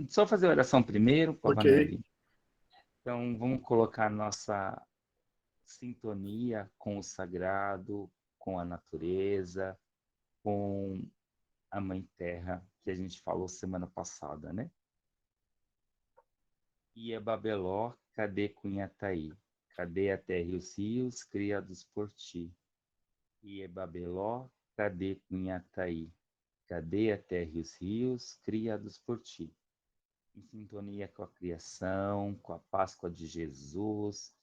só fazer a oração primeiro, Ok. Pavanelli. Então, vamos colocar nossa sintonia com o sagrado, com a natureza, com a Mãe Terra, que a gente falou semana passada, né? Ia Babeló, cadê Cunhataí? Cadê a terra e os rios criados por ti? Ia Babeló, cadê Cunhataí? Cadê a terra e os rios criados por ti? Em sintonia com a criação, com a Páscoa de Jesus,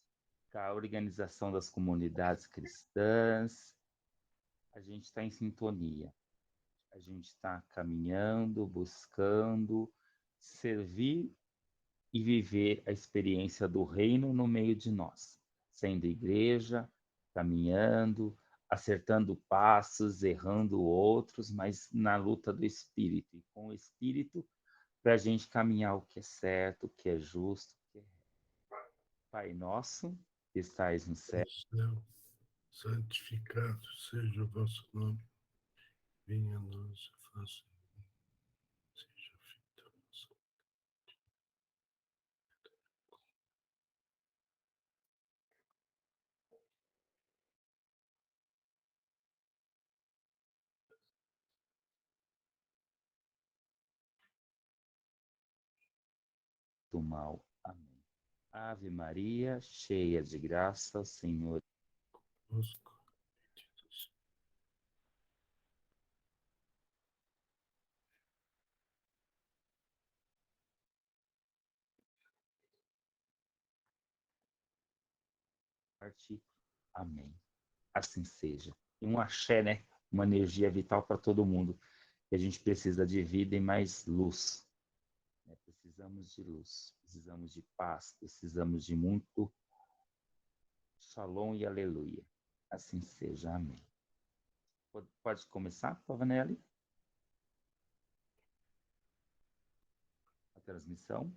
com a organização das comunidades cristãs, a gente está em sintonia. A gente está caminhando, buscando servir e viver a experiência do reino no meio de nós, sendo igreja, caminhando, acertando passos, errando outros, mas na luta do Espírito, e com o Espírito, para a gente caminhar o que é certo, o que é justo, o que é reto. Pai nosso, que estais no céu, No céu, santificado seja o vosso nome. Venha a nós a vossa seja feita a vossa do mal. Amém. Ave Maria, cheia de graça, o Senhor conosco. é parte. Amém. Assim seja. E um axé, né? Uma energia vital para todo mundo. Que a gente precisa de vida e mais luz. Né? Precisamos de luz, precisamos de paz, precisamos de muito shalom e aleluia. Assim seja. Amém. Pode começar, Pavanelli? A transmissão?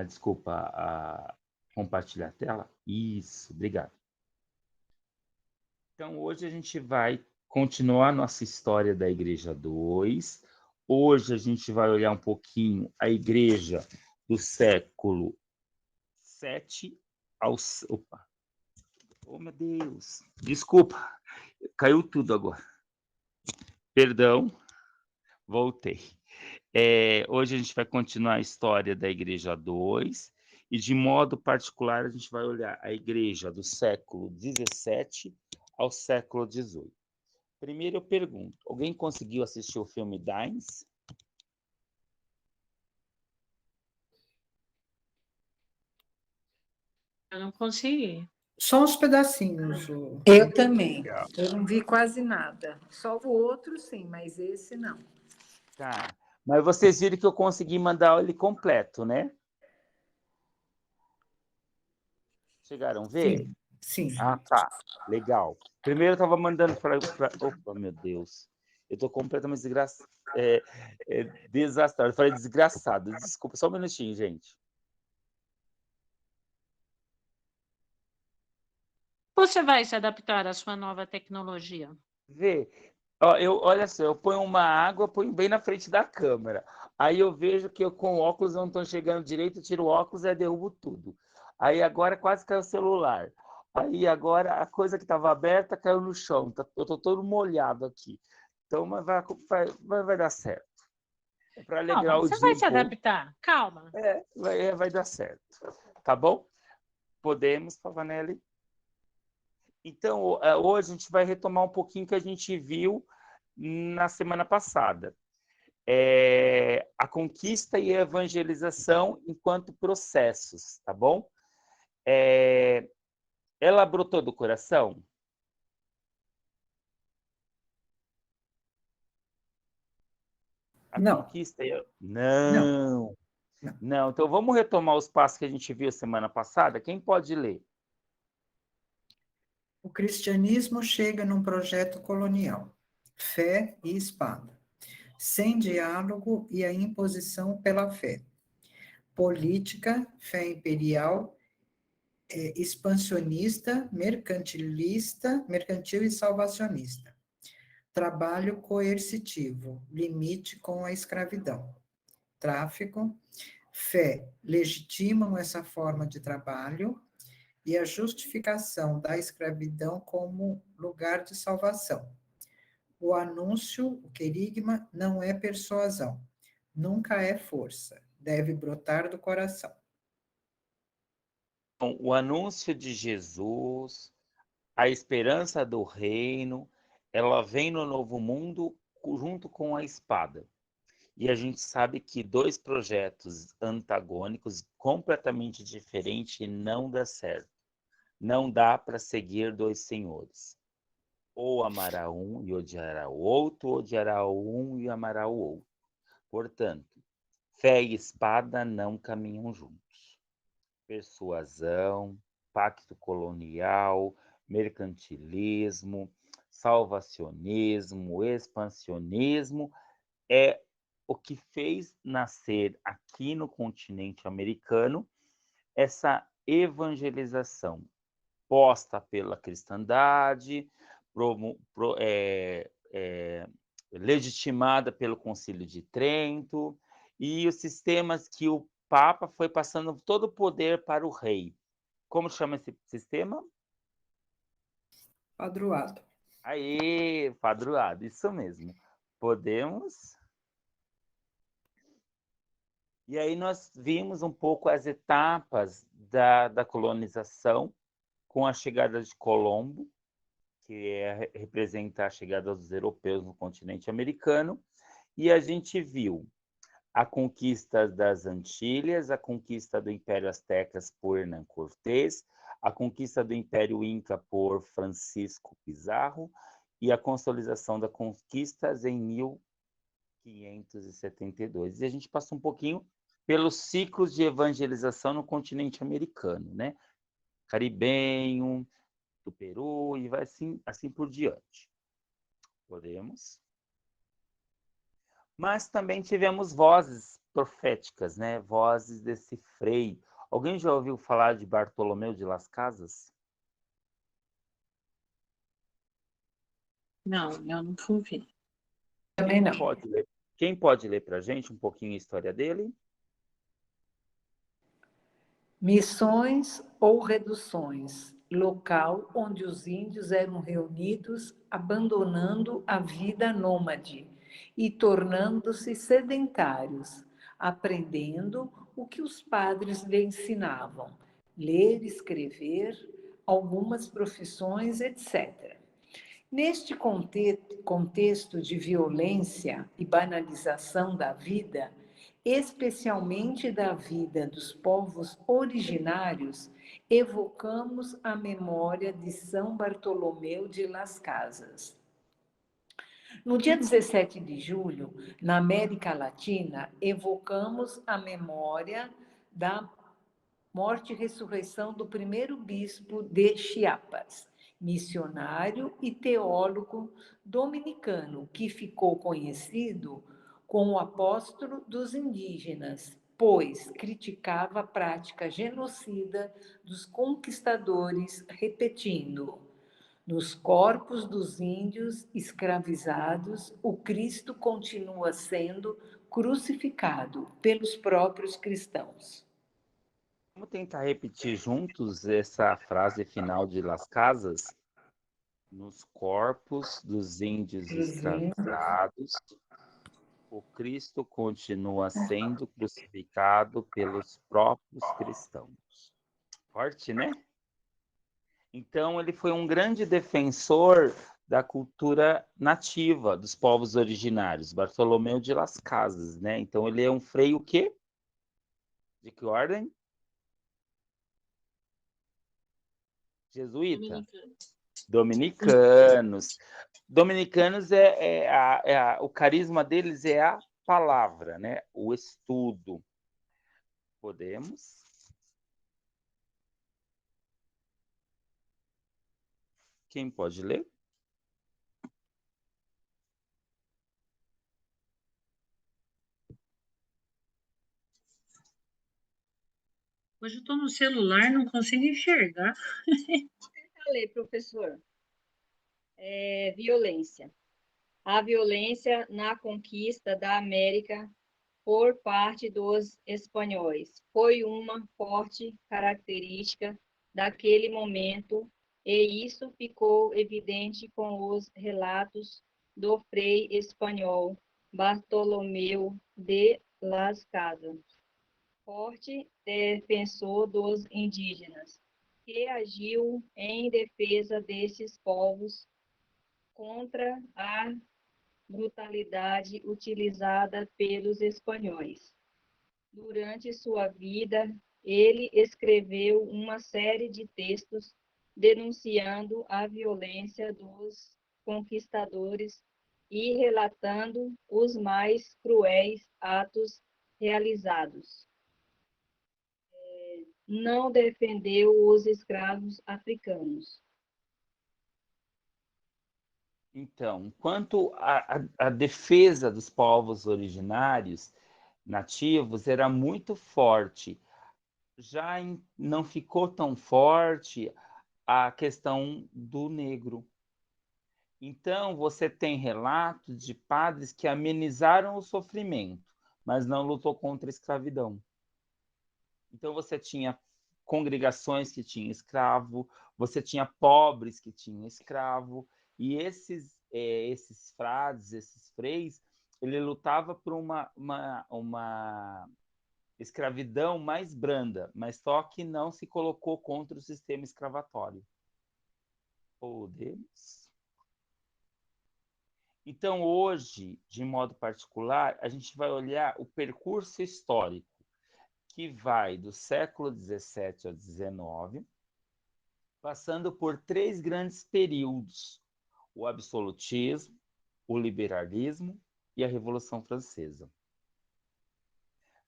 Desculpa, compartilhar a tela? Isso, obrigado. Então, hoje a gente vai continuar nossa história da Igreja 2. Hoje a gente vai olhar um pouquinho a Igreja do século 7 ao... Opa! Oh, meu Deus! Desculpa, caiu tudo agora. Perdão, voltei. Hoje a gente vai continuar a história da Igreja 2 e, de modo particular, a gente vai olhar a Igreja do século 17 ao século 18. Primeiro eu pergunto, alguém conseguiu assistir o filme Dines? Eu não consegui. Só uns pedacinhos. Eu também. Legal. Eu não vi quase nada. Só o outro, sim, mas esse não. Tá. Mas vocês viram que eu consegui mandar ele completo, né? Chegaram a ver? Sim. Ah, tá. Legal. Primeiro eu estava mandando para... Opa, meu Deus. Eu estou completamente desastrado. Eu falei desgraçado. Desculpa, só um minutinho, gente. Você vai se adaptar à sua nova tecnologia? Vê. Ó, olha só, eu ponho uma água, ponho bem na frente da câmera. Aí eu vejo que eu com óculos não estou chegando direito, eu tiro o óculos e derrubo tudo. Aí agora quase caiu o celular. Aí agora a coisa que estava aberta caiu no chão. Eu estou todo molhado aqui. Então, mas vai dar certo. É para alegrar Calma, o você dia vai um se pouco. adaptar. Calma. Vai dar certo. Tá bom? Podemos, Pavanelli? Então, hoje a gente vai retomar um pouquinho que a gente viu na semana passada. A conquista e a evangelização enquanto processos, tá bom? Ela brotou do coração? A Não. conquista... Não. Então, vamos retomar os passos que a gente viu semana passada? Quem pode ler? O cristianismo chega num projeto colonial, fé e espada, sem diálogo e a imposição pela fé. Política, fé imperial, expansionista, mercantil e salvacionista. Trabalho coercitivo, limite com a escravidão. tráfico. Fé, legitimam essa forma de trabalho. E a justificação da escravidão como lugar de salvação. O anúncio, o querigma, não é persuasão, nunca é força, deve brotar do coração. Então, o anúncio de Jesus, a esperança do reino, ela vem no novo mundo junto com a espada. E a gente sabe que dois projetos antagônicos, completamente diferentes, não dá certo. Não dá para seguir dois senhores. Ou amará um e odiará o outro, ou odiará o um e amará o outro. Portanto, fé e espada não caminham juntos. Persuasão, pacto colonial, mercantilismo, salvacionismo, expansionismo é o que fez nascer aqui no continente americano essa evangelização posta pela cristandade, legitimada pelo Concílio de Trento, e os sistemas que o Papa foi passando todo o poder para o rei. Como chama esse sistema? Padroado. Aê, padroado, isso mesmo. Podemos. E aí nós vimos um pouco as etapas da colonização com a chegada de Colombo, que representa a chegada dos europeus no continente americano, e a gente viu a conquista das Antilhas, a conquista do Império Aztecas por Hernán Cortés, a conquista do Império Inca por Francisco Pizarro e a consolidação das conquistas em 1572. E a gente passou um pouquinho pelos ciclos de evangelização no continente americano, né? Caribenho, do Peru e vai assim por diante. Podemos. Mas também tivemos vozes proféticas, né? Vozes desse frei. Alguém já ouviu falar de Bartolomeu de Las Casas? Não, eu não fui ver. Também não. Quem pode ler para a gente um pouquinho a história dele? Missões ou reduções, local onde os índios eram reunidos, abandonando a vida nômade e tornando-se sedentários, aprendendo o que os padres lhe ensinavam, ler, escrever, algumas profissões, etc. Neste contexto de violência e banalização da vida, especialmente da vida dos povos originários, evocamos a memória de São Bartolomeu de Las Casas. No dia 17 de julho, na América Latina, evocamos a memória da morte e ressurreição do primeiro bispo de Chiapas, missionário e teólogo dominicano, que ficou conhecido como o apóstolo dos indígenas, pois criticava a prática genocida dos conquistadores, repetindo: nos corpos dos índios escravizados, o Cristo continua sendo crucificado pelos próprios cristãos. Vamos tentar repetir juntos essa frase final de Las Casas? Nos corpos dos índios escravizados, o Cristo continua sendo crucificado pelos próprios cristãos. Forte, né? Então, ele foi um grande defensor da cultura nativa dos povos originários, Bartolomeu de Las Casas, né? Então, ele é um frei o quê? De que ordem? Jesuíta? Dominicanos. Dominicanos o carisma deles é a palavra, né? O estudo. Podemos? Quem pode ler? Hoje eu estou no celular, não consigo enxergar. Ler, professor. Violência. A violência na conquista da América por parte dos espanhóis foi uma forte característica daquele momento, e isso ficou evidente com os relatos do frei espanhol Bartolomeu de Las Casas, forte defensor dos indígenas, que agiu em defesa desses povos contra a brutalidade utilizada pelos espanhóis. Durante sua vida, ele escreveu uma série de textos denunciando a violência dos conquistadores e relatando os mais cruéis atos realizados. Não defendeu os escravos africanos. Então, quanto à defesa dos povos originários, nativos, era muito forte. Não ficou tão forte a questão do negro. Então, você tem relatos de padres que amenizaram o sofrimento, mas não lutou contra a escravidão. Então, você tinha congregações que tinham escravo, você tinha pobres que tinham escravo, e esses frades, esses freis, ele lutava por uma escravidão mais branda, mas só que não se colocou contra o sistema escravatório. Podemos? Então, hoje, de modo particular, a gente vai olhar o percurso histórico que vai do século XVII ao XIX, passando por 3 grandes períodos: o absolutismo, o liberalismo e a Revolução Francesa.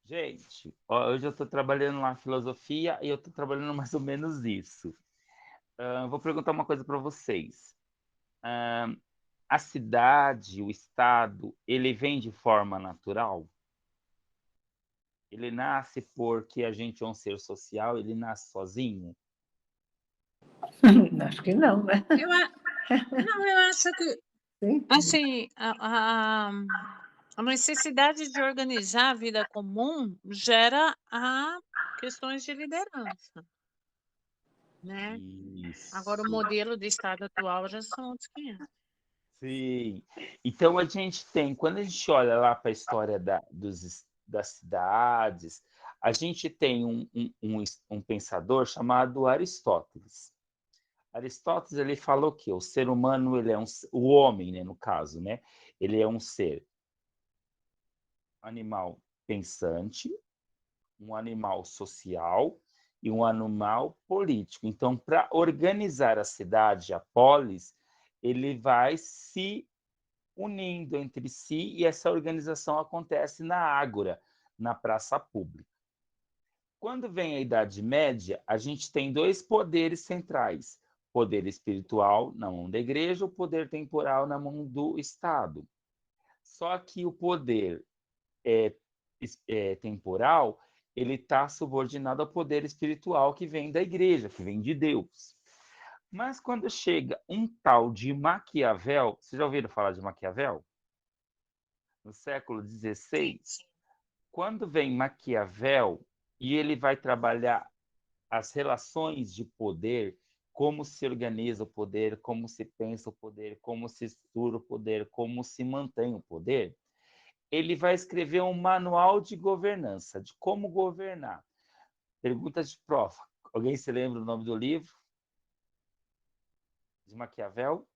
Gente, hoje eu estou trabalhando na filosofia e eu estou trabalhando mais ou menos isso. Vou perguntar uma coisa para vocês. A cidade, o estado, ele vem de forma natural? Ele nasce porque a gente é um ser social, ele nasce sozinho? Acho que não, né? Não, eu acho que, Sim. assim, a necessidade de organizar a vida comum gera questões de liderança, né? Isso. Agora, o modelo de Estado atual já são outros 500. Sim. Então, a gente tem, quando a gente olha lá para a história das cidades, a gente tem um pensador chamado Aristóteles. Aristóteles, ele falou que o ser humano, ele é o homem, né, no caso, né? Ele é um ser animal pensante, um animal social e um animal político. Então, para organizar a cidade, a polis, ele vai se unindo entre si e essa organização acontece na ágora, na praça pública. Quando vem a Idade Média, a gente tem 2 poderes centrais: poder espiritual na mão da igreja, o poder temporal na mão do Estado. Só que o poder temporal, ele está subordinado ao poder espiritual que vem da igreja, que vem de Deus. Mas quando chega um tal de Maquiavel, vocês já ouviram falar de Maquiavel? No século XVI, quando vem Maquiavel e ele vai trabalhar as relações de poder, como se organiza o poder, como se pensa o poder, como se estrutura o poder, como se mantém o poder, ele vai escrever um manual de governança, de como governar. Pergunta de prova. Alguém se lembra do nome do livro? De Maquiavel?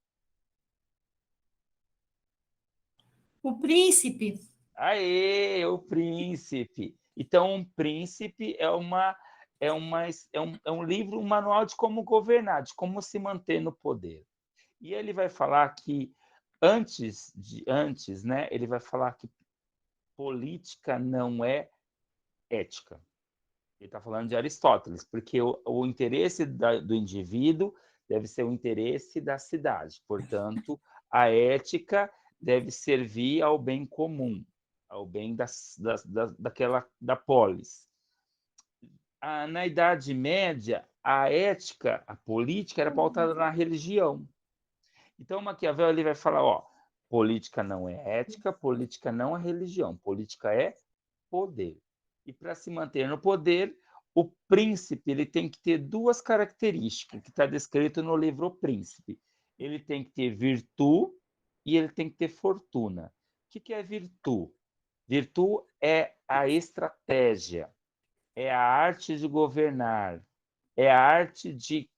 O Príncipe. Aê, o Príncipe. Então, um príncipe é um livro, um manual de como governar, de como se manter no poder. E ele vai falar que antes, né, ele vai falar que política não é ética. Ele está falando de Aristóteles, porque o interesse do indivíduo deve ser o interesse da cidade. Portanto, a ética deve servir ao bem comum, ao bem da polis. Na Idade Média, a ética, a política, era pautada na religião. Então, Maquiavel ele vai falar, política não é ética, política não é religião, política é poder. E para se manter no poder, o príncipe ele tem que ter duas características, que está descrito no livro O Príncipe. Ele tem que ter virtude e ele tem que ter fortuna. O que é virtude? Virtude é a estratégia, é a arte de governar, é a arte de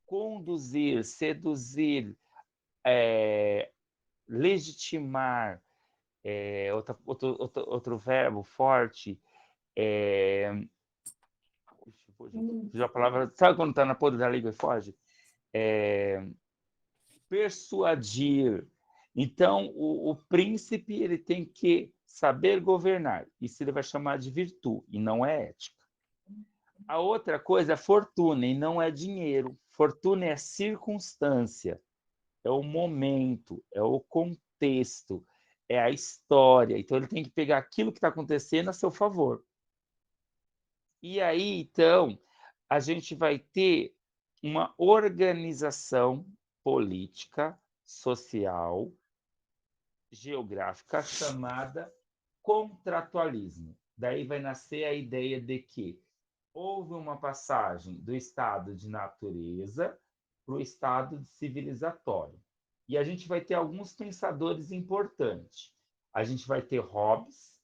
conduzir, seduzir, legitimar, outro verbo forte, a palavra, sabe quando está na ponta da língua e foge? Persuadir. Então, o príncipe ele tem que saber governar. Isso ele vai chamar de virtude, e não é ética. A outra coisa é fortuna, e não é dinheiro. Fortuna é circunstância, é o momento, é o contexto, é a história. Então, ele tem que pegar aquilo que está acontecendo a seu favor. E aí, então, a gente vai ter uma organização política, social, geográfica chamada contratualismo. Daí vai nascer a ideia de que houve uma passagem do estado de natureza para o estado civilizatório. E a gente vai ter alguns pensadores importantes. A gente vai ter Hobbes.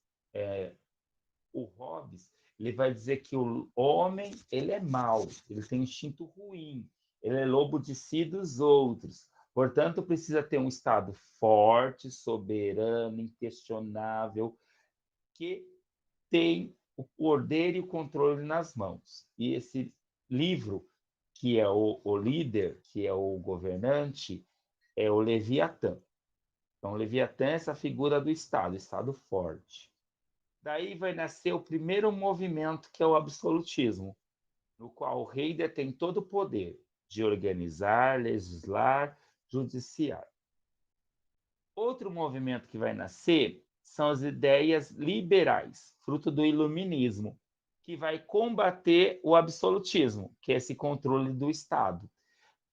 O Hobbes ele vai dizer que o homem ele é mau, ele tem um instinto ruim, ele é lobo de si dos outros. Portanto, precisa ter um Estado forte, soberano, inquestionável, que tem o poder e o controle nas mãos. E esse livro, que é o líder, que é o governante, é o Leviatã. Então, o Leviatã é essa figura do Estado forte. Daí vai nascer o primeiro movimento, que é o absolutismo, no qual o rei detém todo o poder de organizar, legislar, judiciar. Outro movimento que vai nascer são as ideias liberais, fruto do iluminismo, que vai combater o absolutismo, que é esse controle do Estado.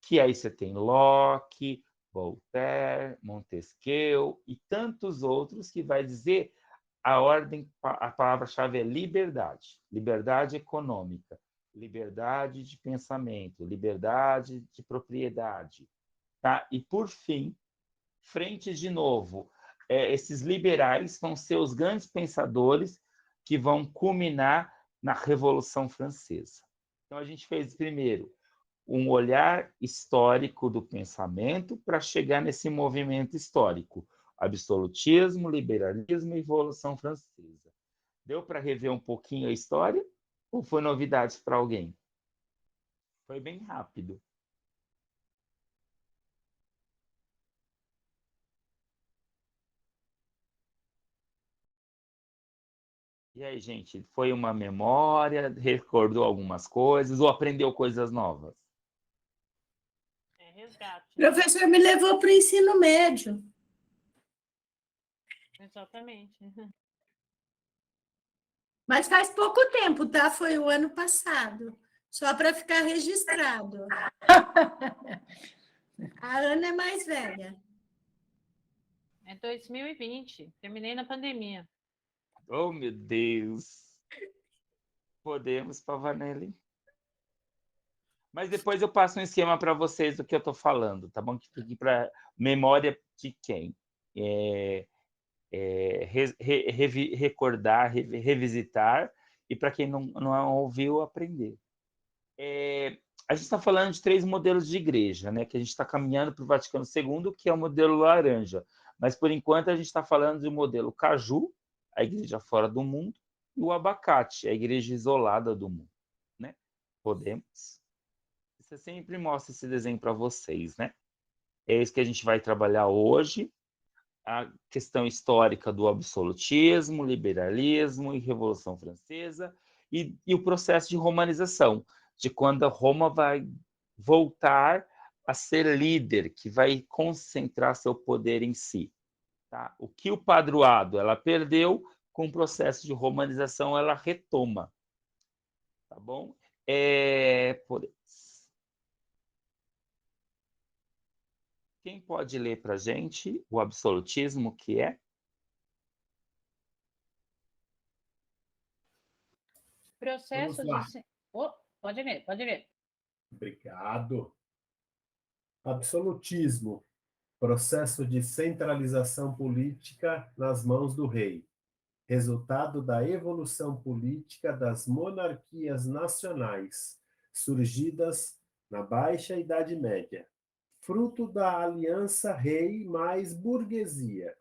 Que aí você tem Locke, Voltaire, Montesquieu e tantos outros que vai dizer a palavra-chave é liberdade. Liberdade econômica, liberdade de pensamento, liberdade de propriedade. Tá? E, por fim, frente de novo, esses liberais vão ser os grandes pensadores que vão culminar na Revolução Francesa. Então, a gente fez primeiro um olhar histórico do pensamento para chegar nesse movimento histórico. Absolutismo, liberalismo e Revolução Francesa. Deu para rever um pouquinho a história? Ou foi novidade para alguém? Foi bem rápido. E aí, gente, foi uma memória? Recordou algumas coisas ou aprendeu coisas novas? É resgate. O professor me levou para o ensino médio. Exatamente. Mas faz pouco tempo, tá? Foi o ano passado. Só para ficar registrado. A Ana é mais velha. É 2020. Terminei na pandemia. Oh, meu Deus! Podemos, Pavanelli? Mas depois eu passo um esquema para vocês do que eu estou falando, tá bom? Que fique para memória de quem? Recordar, revisitar, e para quem não ouviu, aprender. A gente está falando de 3 modelos de igreja, né? Que a gente está caminhando para o Vaticano II, que é o modelo laranja. Mas, por enquanto, a gente está falando do modelo caju, a igreja fora do mundo, e o abacate, a igreja isolada do mundo. Né? Podemos? Você sempre mostra esse desenho para vocês, né? É isso que a gente vai trabalhar hoje, a questão histórica do absolutismo, liberalismo e Revolução Francesa, e o processo de romanização, de quando a Roma vai voltar a ser líder, que vai concentrar seu poder em si. Tá? O que o padroado ela perdeu, com o processo de romanização ela retoma. Tá bom? Quem pode ler para a gente o absolutismo, que é? processo Vamos lá. Pode ver, pode ver. Obrigado. Absolutismo. Processo de centralização política nas mãos do rei. Resultado da evolução política das monarquias nacionais, surgidas na Baixa Idade Média. Fruto da aliança rei mais burguesia.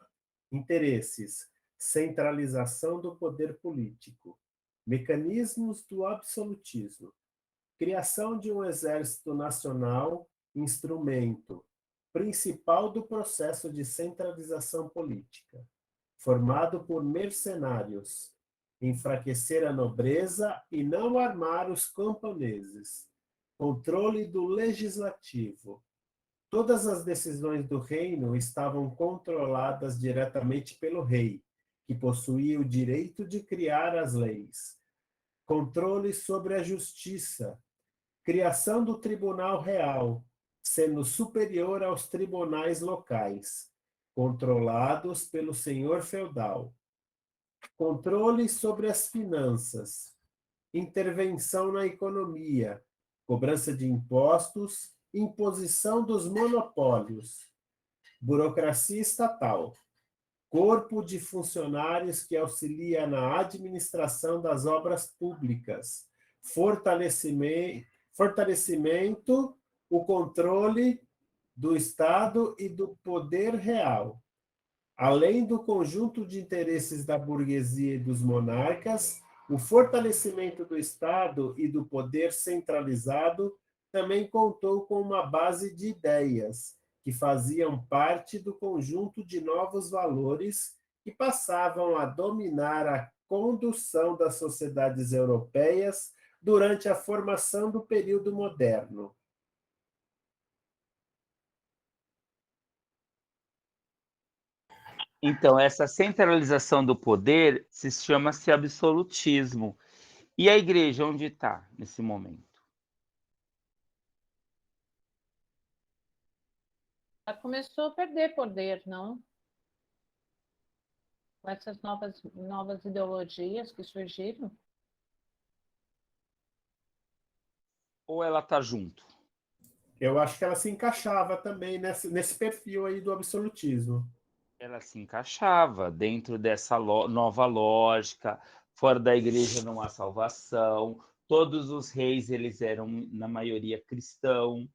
Interesses. Centralização do poder político. Mecanismos do absolutismo. Criação de um exército nacional, instrumento principal do processo de centralização política, formado por mercenários, enfraquecer a nobreza e não armar os camponeses, controle do legislativo. Todas as decisões do reino estavam controladas diretamente pelo rei, que possuía o direito de criar as leis. Controle sobre a justiça, criação do Tribunal Real, sendo superior aos tribunais locais, controlados pelo senhor feudal. Controle sobre as finanças, intervenção na economia, cobrança de impostos, imposição dos monopólios, burocracia estatal, corpo de funcionários que auxilia na administração das obras públicas, fortalecimento, o controle do Estado e do poder real, além do conjunto de interesses da burguesia e dos monarcas, o fortalecimento do Estado e do poder centralizado também contou com uma base de ideias que faziam parte do conjunto de novos valores que passavam a dominar a condução das sociedades europeias durante a formação do período moderno. Então, essa centralização do poder chama-se absolutismo. E a igreja, onde está nesse momento? Ela começou a perder poder, não? Com essas novas ideologias que surgiram. Ou ela está junto? Eu acho que ela se encaixava também nesse perfil aí do absolutismo. Ela se encaixava dentro dessa nova lógica. Fora da igreja não há salvação. Todos os reis eles eram, na maioria, cristãos,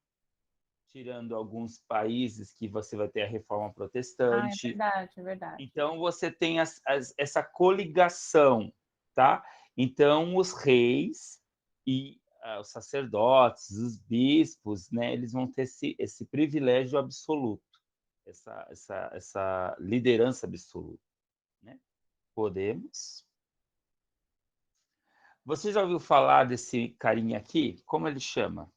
tirando alguns países que você vai ter a reforma protestante. É verdade, é verdade. Então, você tem essa coligação, tá? Então, os reis e os sacerdotes, os bispos, né, eles vão ter esse privilégio absoluto, essa liderança absoluta, né? Podemos. Você já ouviu falar desse carinha aqui? Como ele chama?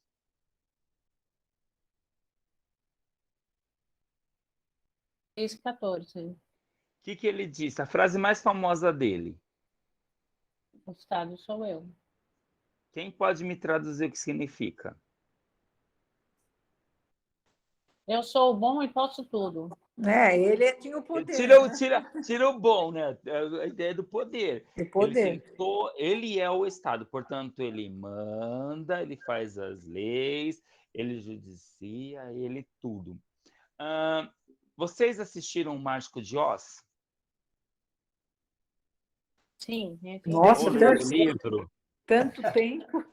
Luís XIV. O que ele disse? A frase mais famosa dele. O Estado sou eu. Quem pode me traduzir o que significa? Eu sou o bom e posso tudo. Ele tinha o poder. Tira o bom, né? A ideia do poder. O poder. Ele é o Estado, portanto, ele manda, ele faz as leis, ele judicia, ele tudo. Vocês assistiram o Mágico de Oz? Sim. Nossa, O livro. tanto tempo.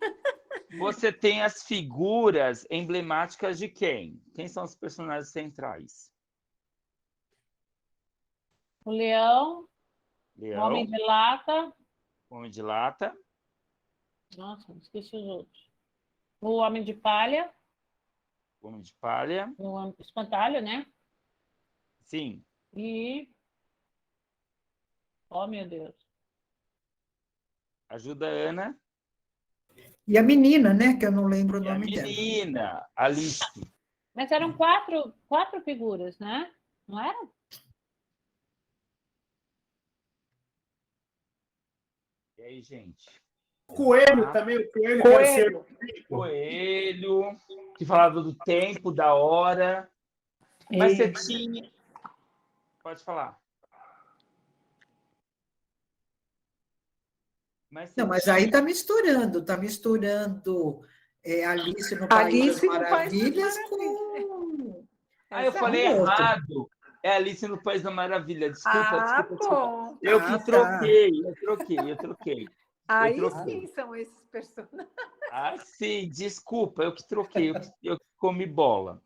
Você tem as figuras emblemáticas de quem? Quem são os personagens centrais? O leão, o homem de lata. Homem de lata. Nossa, esqueci os outros. O homem de palha. Homem de palha. O espantalho, né? Sim. E... Oh, meu Deus. Ajuda a Ana. E a menina, né? Que eu não lembro o nome dela. A menina, Alice. Mas eram quatro figuras, né? Não eram? E aí, gente? Coelho também, o Coelho. Que era o senhor Coelho, que falava do tempo, da hora. Mas você tinha... Pode falar. Mas Não, você mas aí está misturando Alice no País das Alice no País das Maravilhas Maravilhas. com Ah, eu Exato. falei um outro. errado. É Alice no País da Maravilha. Desculpa, Ah, desculpa, desculpa. bom. Eu Ah, que tá. troquei. Aí sim são esses personagens. Ah, sim, desculpa, eu que troquei, eu que comi bola.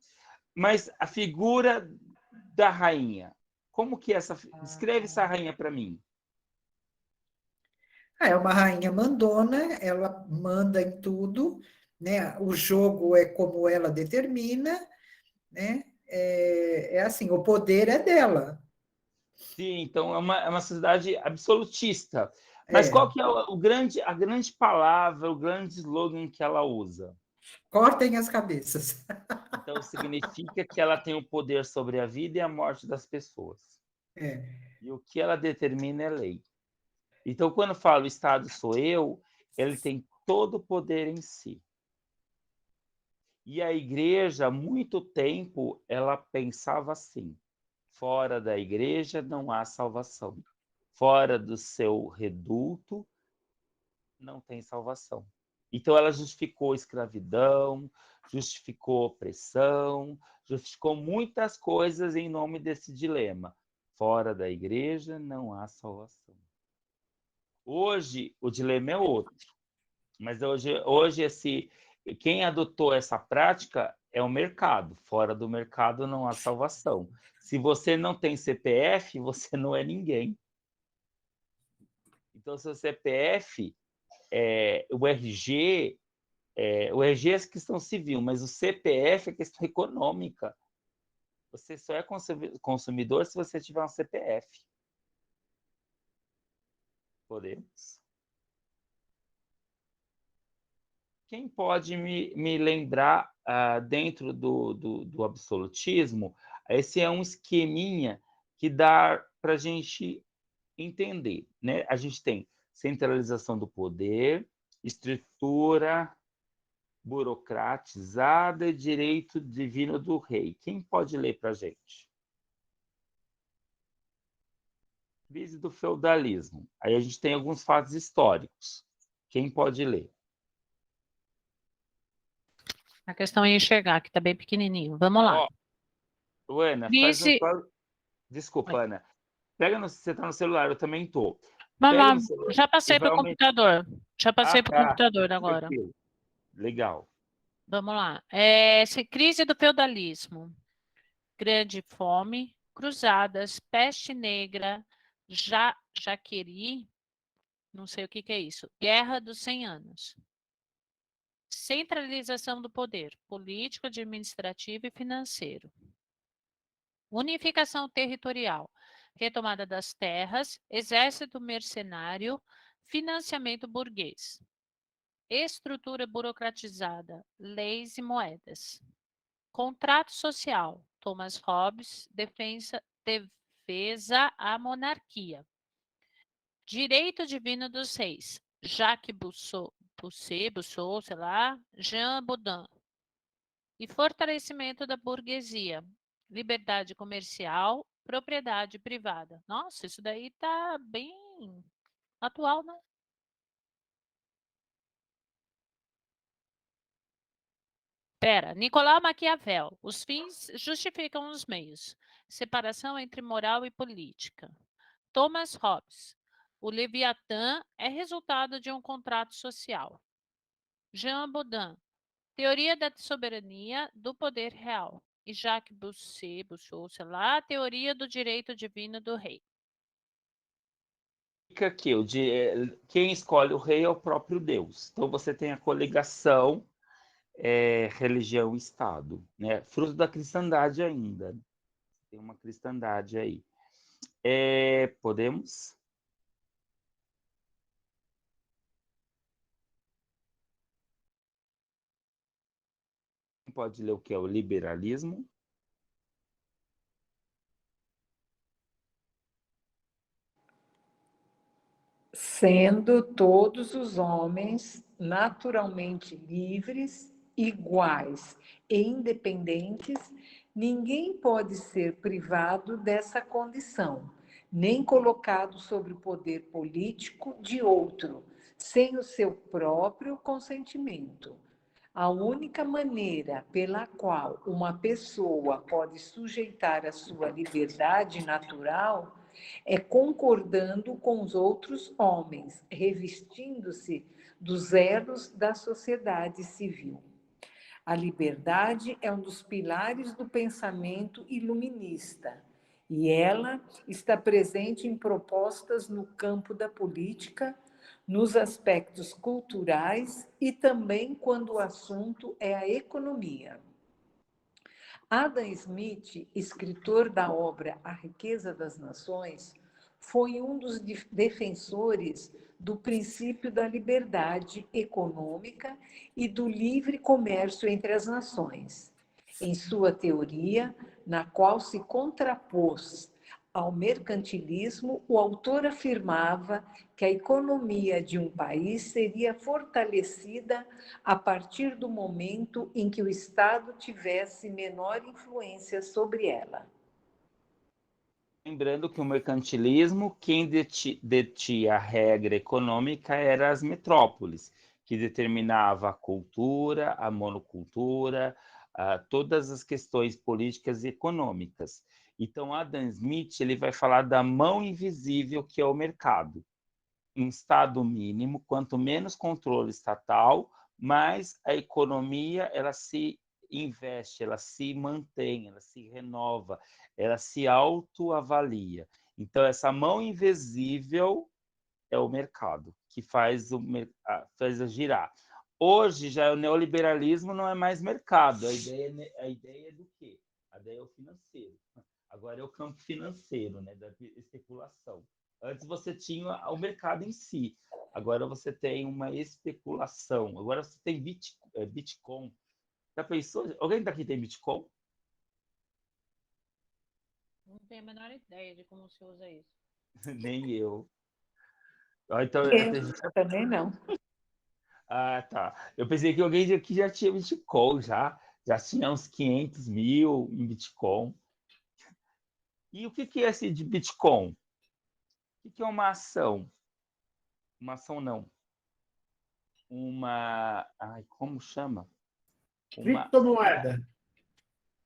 Mas a figura da rainha, como que descreve essa rainha para mim. É uma rainha mandona, ela manda em tudo, né? O jogo é como ela determina, né? É assim, o poder é dela. Sim, então é uma sociedade absolutista. Mas É. qual que é a grande palavra, o grande slogan que ela usa? Cortem as cabeças. Então significa que ela tem o poder sobre a vida e a morte das pessoas. É. E o que ela determina é lei. Então, quando eu falo Estado sou eu, ele tem todo o poder em si. E a igreja, há muito tempo, ela pensava assim: fora da igreja não há salvação. Fora do seu reduto não tem salvação. Então, ela justificou escravidão, justificou opressão, justificou muitas coisas em nome desse dilema. Fora da igreja não há salvação. Hoje, o dilema é outro. Mas hoje quem adotou essa prática é o mercado. Fora do mercado não há salvação. Se você não tem CPF, você não é ninguém. Então, seu CPF, o RG é questão civil, mas o CPF é questão econômica. Você só é consumidor se você tiver um CPF. Podemos? Quem pode me lembrar, dentro do absolutismo, esse é um esqueminha que dá para a gente entender, né? A gente tem centralização do poder, estrutura burocratizada e direito divino do rei. Quem pode ler para a gente? Crise do feudalismo. Aí a gente tem alguns fatos históricos. Quem pode ler? A questão é enxergar, que está bem pequenininho. Vamos lá. Ó, Ana, Crise... Desculpa, Ana. Você está no celular, eu também estou. Vamos Pega lá. no celular Já e passei vai para o aumentar. computador. Já passei para o Tá. computador agora. Tranquilo. Legal. Vamos lá. Crise do feudalismo. Grande fome, cruzadas, peste negra, jaqueri, não sei o que é isso. Guerra dos 100 anos. Centralização do poder político, administrativo e financeiro. Unificação territorial. Retomada das terras, exército mercenário, financiamento burguês. Estrutura burocratizada, leis e moedas. Contrato social. Thomas Hobbes, defesa à monarquia. Direito divino dos reis. Jacques Rousseau, sei lá, Jean Baudin. E fortalecimento da burguesia. Liberdade comercial, propriedade privada. Nossa, isso daí tá bem atual, né? Nicolau Maquiavel. Os fins justificam os meios. Separação entre moral e política. Thomas Hobbes. O Leviatã é resultado de um contrato social. Jean Baudin. Teoria da soberania do poder real. E Jacques Rousseau, sei lá, teoria do direito divino do rei. Fica aqui, quem escolhe o rei é o próprio Deus. Então você tem a coligação religião e Estado, né? Fruto da cristandade ainda. Tem uma cristandade aí. Podemos? Pode ler o que é o liberalismo? Sendo todos os homens naturalmente livres, iguais e independentes, ninguém pode ser privado dessa condição, nem colocado sob o poder político de outro, sem o seu próprio consentimento. A única maneira pela qual uma pessoa pode sujeitar a sua liberdade natural é concordando com os outros homens, revestindo-se dos elos da sociedade civil. A liberdade é um dos pilares do pensamento iluminista, e ela está presente em propostas no campo da política, nos aspectos culturais e também quando o assunto é a economia. Adam Smith, escritor da obra A Riqueza das Nações, foi um dos defensores do princípio da liberdade econômica e do livre comércio entre as nações. Em sua teoria, na qual se contrapôs ao mercantilismo, o autor afirmava que a economia de um país seria fortalecida a partir do momento em que o Estado tivesse menor influência sobre ela. Lembrando que o mercantilismo, quem detinha a regra econômica eram as metrópoles, que determinava a cultura, a monocultura, todas as questões políticas e econômicas. Então, Adam Smith ele vai falar da mão invisível que é o mercado. Em estado mínimo, quanto menos controle estatal, mais a economia ela se investe, ela se mantém, ela se renova, ela se autoavalia. Então, essa mão invisível é o mercado, que faz girar. Hoje, já o neoliberalismo não é mais mercado, a ideia é do quê? A ideia é o financeiro. Agora é o campo financeiro, né, da especulação. Antes você tinha o mercado em si, agora você tem uma especulação. Agora você tem Bitcoin. Já pensou? Alguém daqui tem Bitcoin? Não tenho a menor ideia de como se usa isso. Nem eu. Então, Também não. Ah, tá. Eu pensei que alguém aqui já tinha Bitcoin, já tinha uns 500 mil em Bitcoin. E o que é esse de Bitcoin? O que é uma ação? Uma ação não. Como chama? Criptomoeda.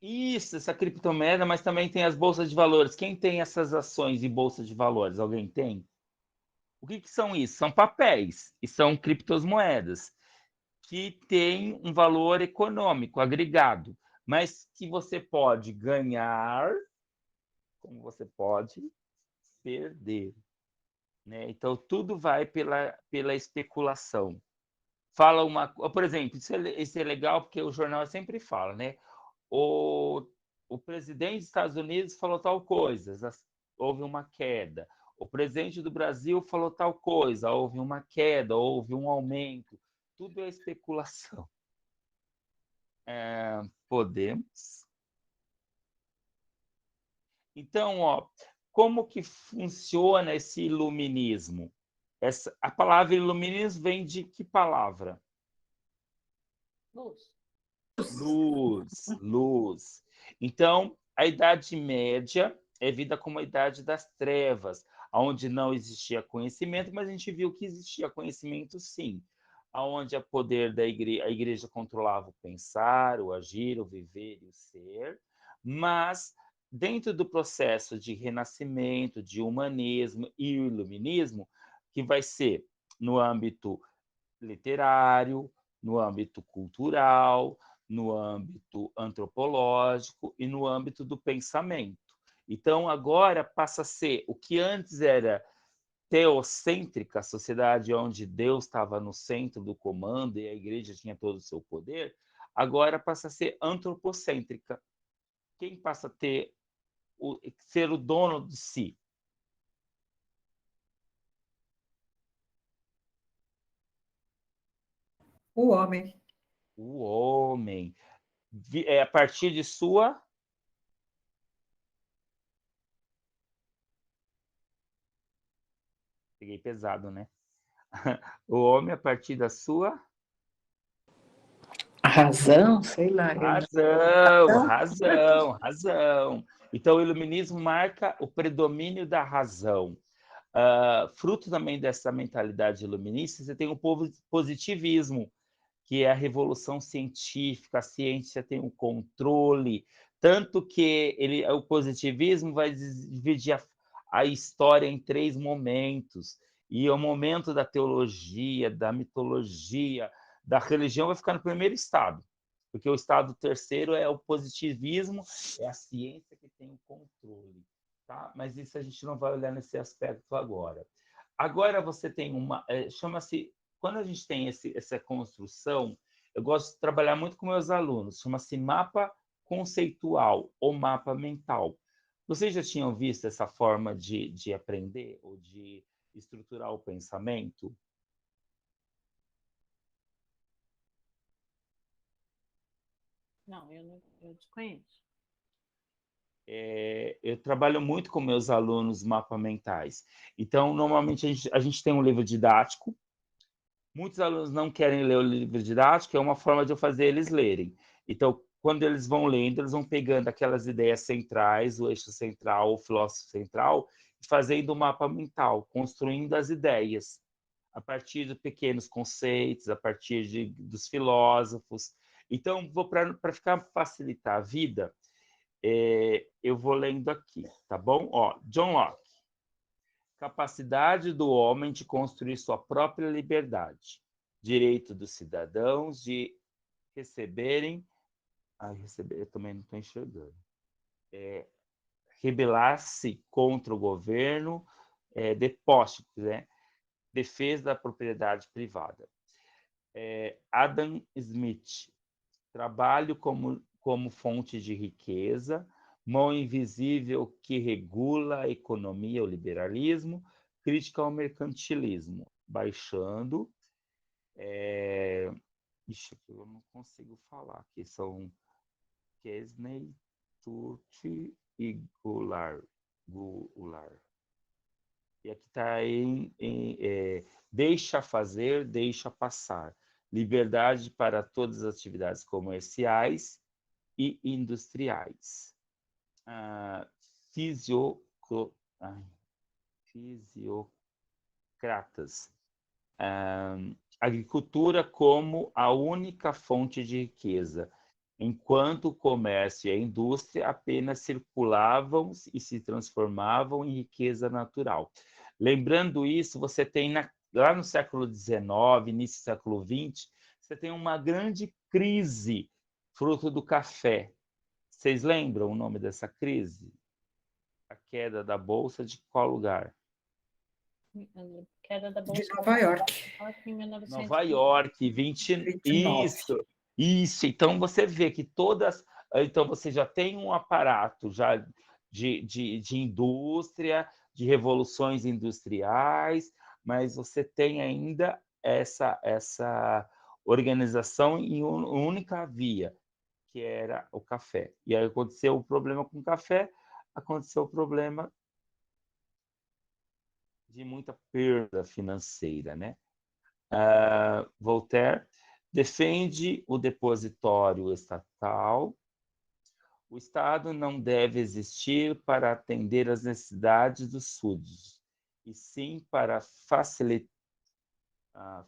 Isso, essa criptomoeda, mas também tem as bolsas de valores. Quem tem essas ações de bolsa de valores? Alguém tem? O que são isso? São papéis e são criptomoedas que têm um valor econômico agregado, mas que você pode ganhar, como você pode perder. Né? Então, tudo vai pela especulação. Por exemplo, isso é legal porque o jornal sempre fala, né? O presidente dos Estados Unidos falou tal coisa, houve uma queda. O presidente do Brasil falou tal coisa, houve uma queda, houve um aumento. Tudo é especulação. Podemos. Então, como que funciona esse iluminismo? A palavra iluminismo vem de que palavra? Luz. Luz. Então, a Idade Média é vista como a Idade das Trevas, onde não existia conhecimento, mas a gente viu que existia conhecimento sim, onde a poder a igreja controlava o pensar, o agir, o viver e o ser, mas dentro do processo de renascimento, de humanismo e o iluminismo, que vai ser no âmbito literário, no âmbito cultural, no âmbito antropológico e no âmbito do pensamento. Então, agora passa a ser o que antes era teocêntrica, a sociedade onde Deus estava no centro do comando e a igreja tinha todo o seu poder, agora passa a ser antropocêntrica. Quem passa a ser o dono de si? O homem. O homem. A partir de sua... Peguei pesado, né? O homem a partir da sua... Razão, sei lá. Razão. Então, o iluminismo marca o predomínio da razão. fruto também dessa mentalidade iluminista, você tem o positivismo, que é a revolução científica, a ciência tem o controle, tanto que o positivismo vai dividir a história em 3 momentos, e o momento da teologia, da mitologia, da religião vai ficar no primeiro estado, porque o estado terceiro é o positivismo, é a ciência que tem o controle, tá? Mas isso a gente não vai olhar nesse aspecto agora. Agora você tem chama-se, quando a gente tem essa construção, eu gosto de trabalhar muito com meus alunos, chama-se mapa conceitual ou mapa mental. Vocês já tinham visto essa forma de aprender ou de estruturar o pensamento? Não, eu desconheço. Eu trabalho muito com meus alunos mapa mentais. Então, normalmente, a gente tem um livro didático. Muitos alunos não querem ler o livro didático, é uma forma de eu fazer eles lerem. Então, quando eles vão lendo, eles vão pegando aquelas ideias centrais, o eixo central, o filósofo central, e fazendo o mapa mental, construindo as ideias, a partir de pequenos conceitos, a partir dos filósofos. Então, para facilitar a vida, eu vou lendo aqui, tá bom? Ó, John Locke. Capacidade do homem de construir sua própria liberdade. Direito dos cidadãos de receberem... receber, eu também não estou enxergando. Rebelar-se contra o governo, depósito, né? Defesa da propriedade privada. Adam Smith. Trabalho como fonte de riqueza, mão invisível que regula a economia, o liberalismo, crítica ao mercantilismo, baixando. Ixi, aqui eu não consigo falar, que são Kesney, Turti e Goulart. E aqui está deixa fazer, deixa passar. Liberdade para todas as atividades comerciais e industriais. Fisiocratas. Agricultura como a única fonte de riqueza, enquanto o comércio e a indústria apenas circulavam e se transformavam em riqueza natural. Lembrando isso, você tem lá no século XIX, início do século XX, você tem uma grande crise fruto do café. Vocês lembram o nome dessa crise? A queda da Bolsa de qual lugar? Queda da Bolsa De Nova York. Nova York, 29. Isso. Então, você vê que então, você já tem um aparato já de indústria, de revoluções industriais, mas você tem ainda essa organização em única via, que era o café. E aí aconteceu o problema com o café, aconteceu o problema de muita perda financeira, né? Voltaire defende o depositório estatal. O Estado não deve existir para atender às necessidades dos súditos, e sim para facilitar a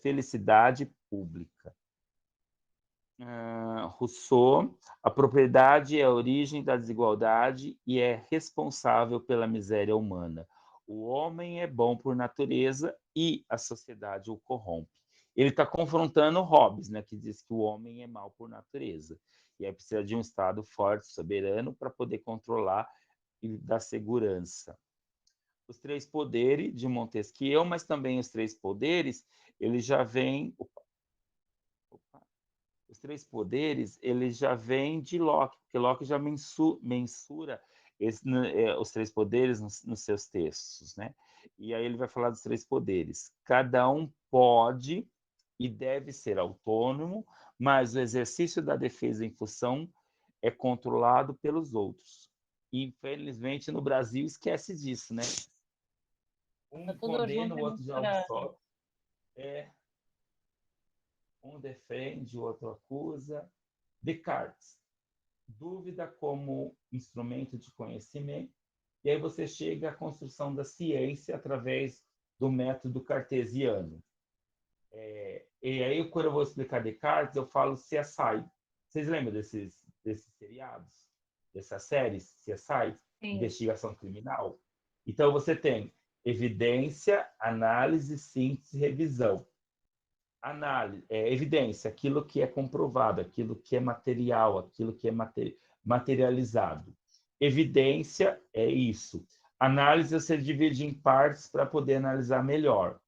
felicidade pública. Rousseau, a propriedade é a origem da desigualdade e é responsável pela miséria humana. O homem é bom por natureza e a sociedade o corrompe. Ele está confrontando Hobbes, né, que diz que o homem é mau por natureza. E aí precisa de um Estado forte, soberano, para poder controlar e dar segurança. Os três poderes de Montesquieu, mas também os três poderes, eles já vêm... Os três poderes, eles já vêm de Locke, porque Locke já mensura os três poderes nos seus textos, né? E aí ele vai falar dos três poderes. Cada um pode e deve ser autônomo, mas o exercício da defesa em função é controlado pelos outros. E, infelizmente, no Brasil, esquece disso, né? Um condena, o outro já absolve. Um defende, o outro acusa. Descartes. Dúvida como instrumento de conhecimento. e aí você chega à construção da ciência através do método cartesiano. E aí, quando eu vou explicar Descartes, eu falo CSI. Vocês lembram desses seriados? Dessas séries, CSI? Sim. Investigação criminal? Então, você tem evidência, análise, síntese, revisão. Análise, evidência, aquilo que é comprovado, aquilo que é material, aquilo que é materializado. Evidência é isso. Análise você divide em partes para poder analisar melhor.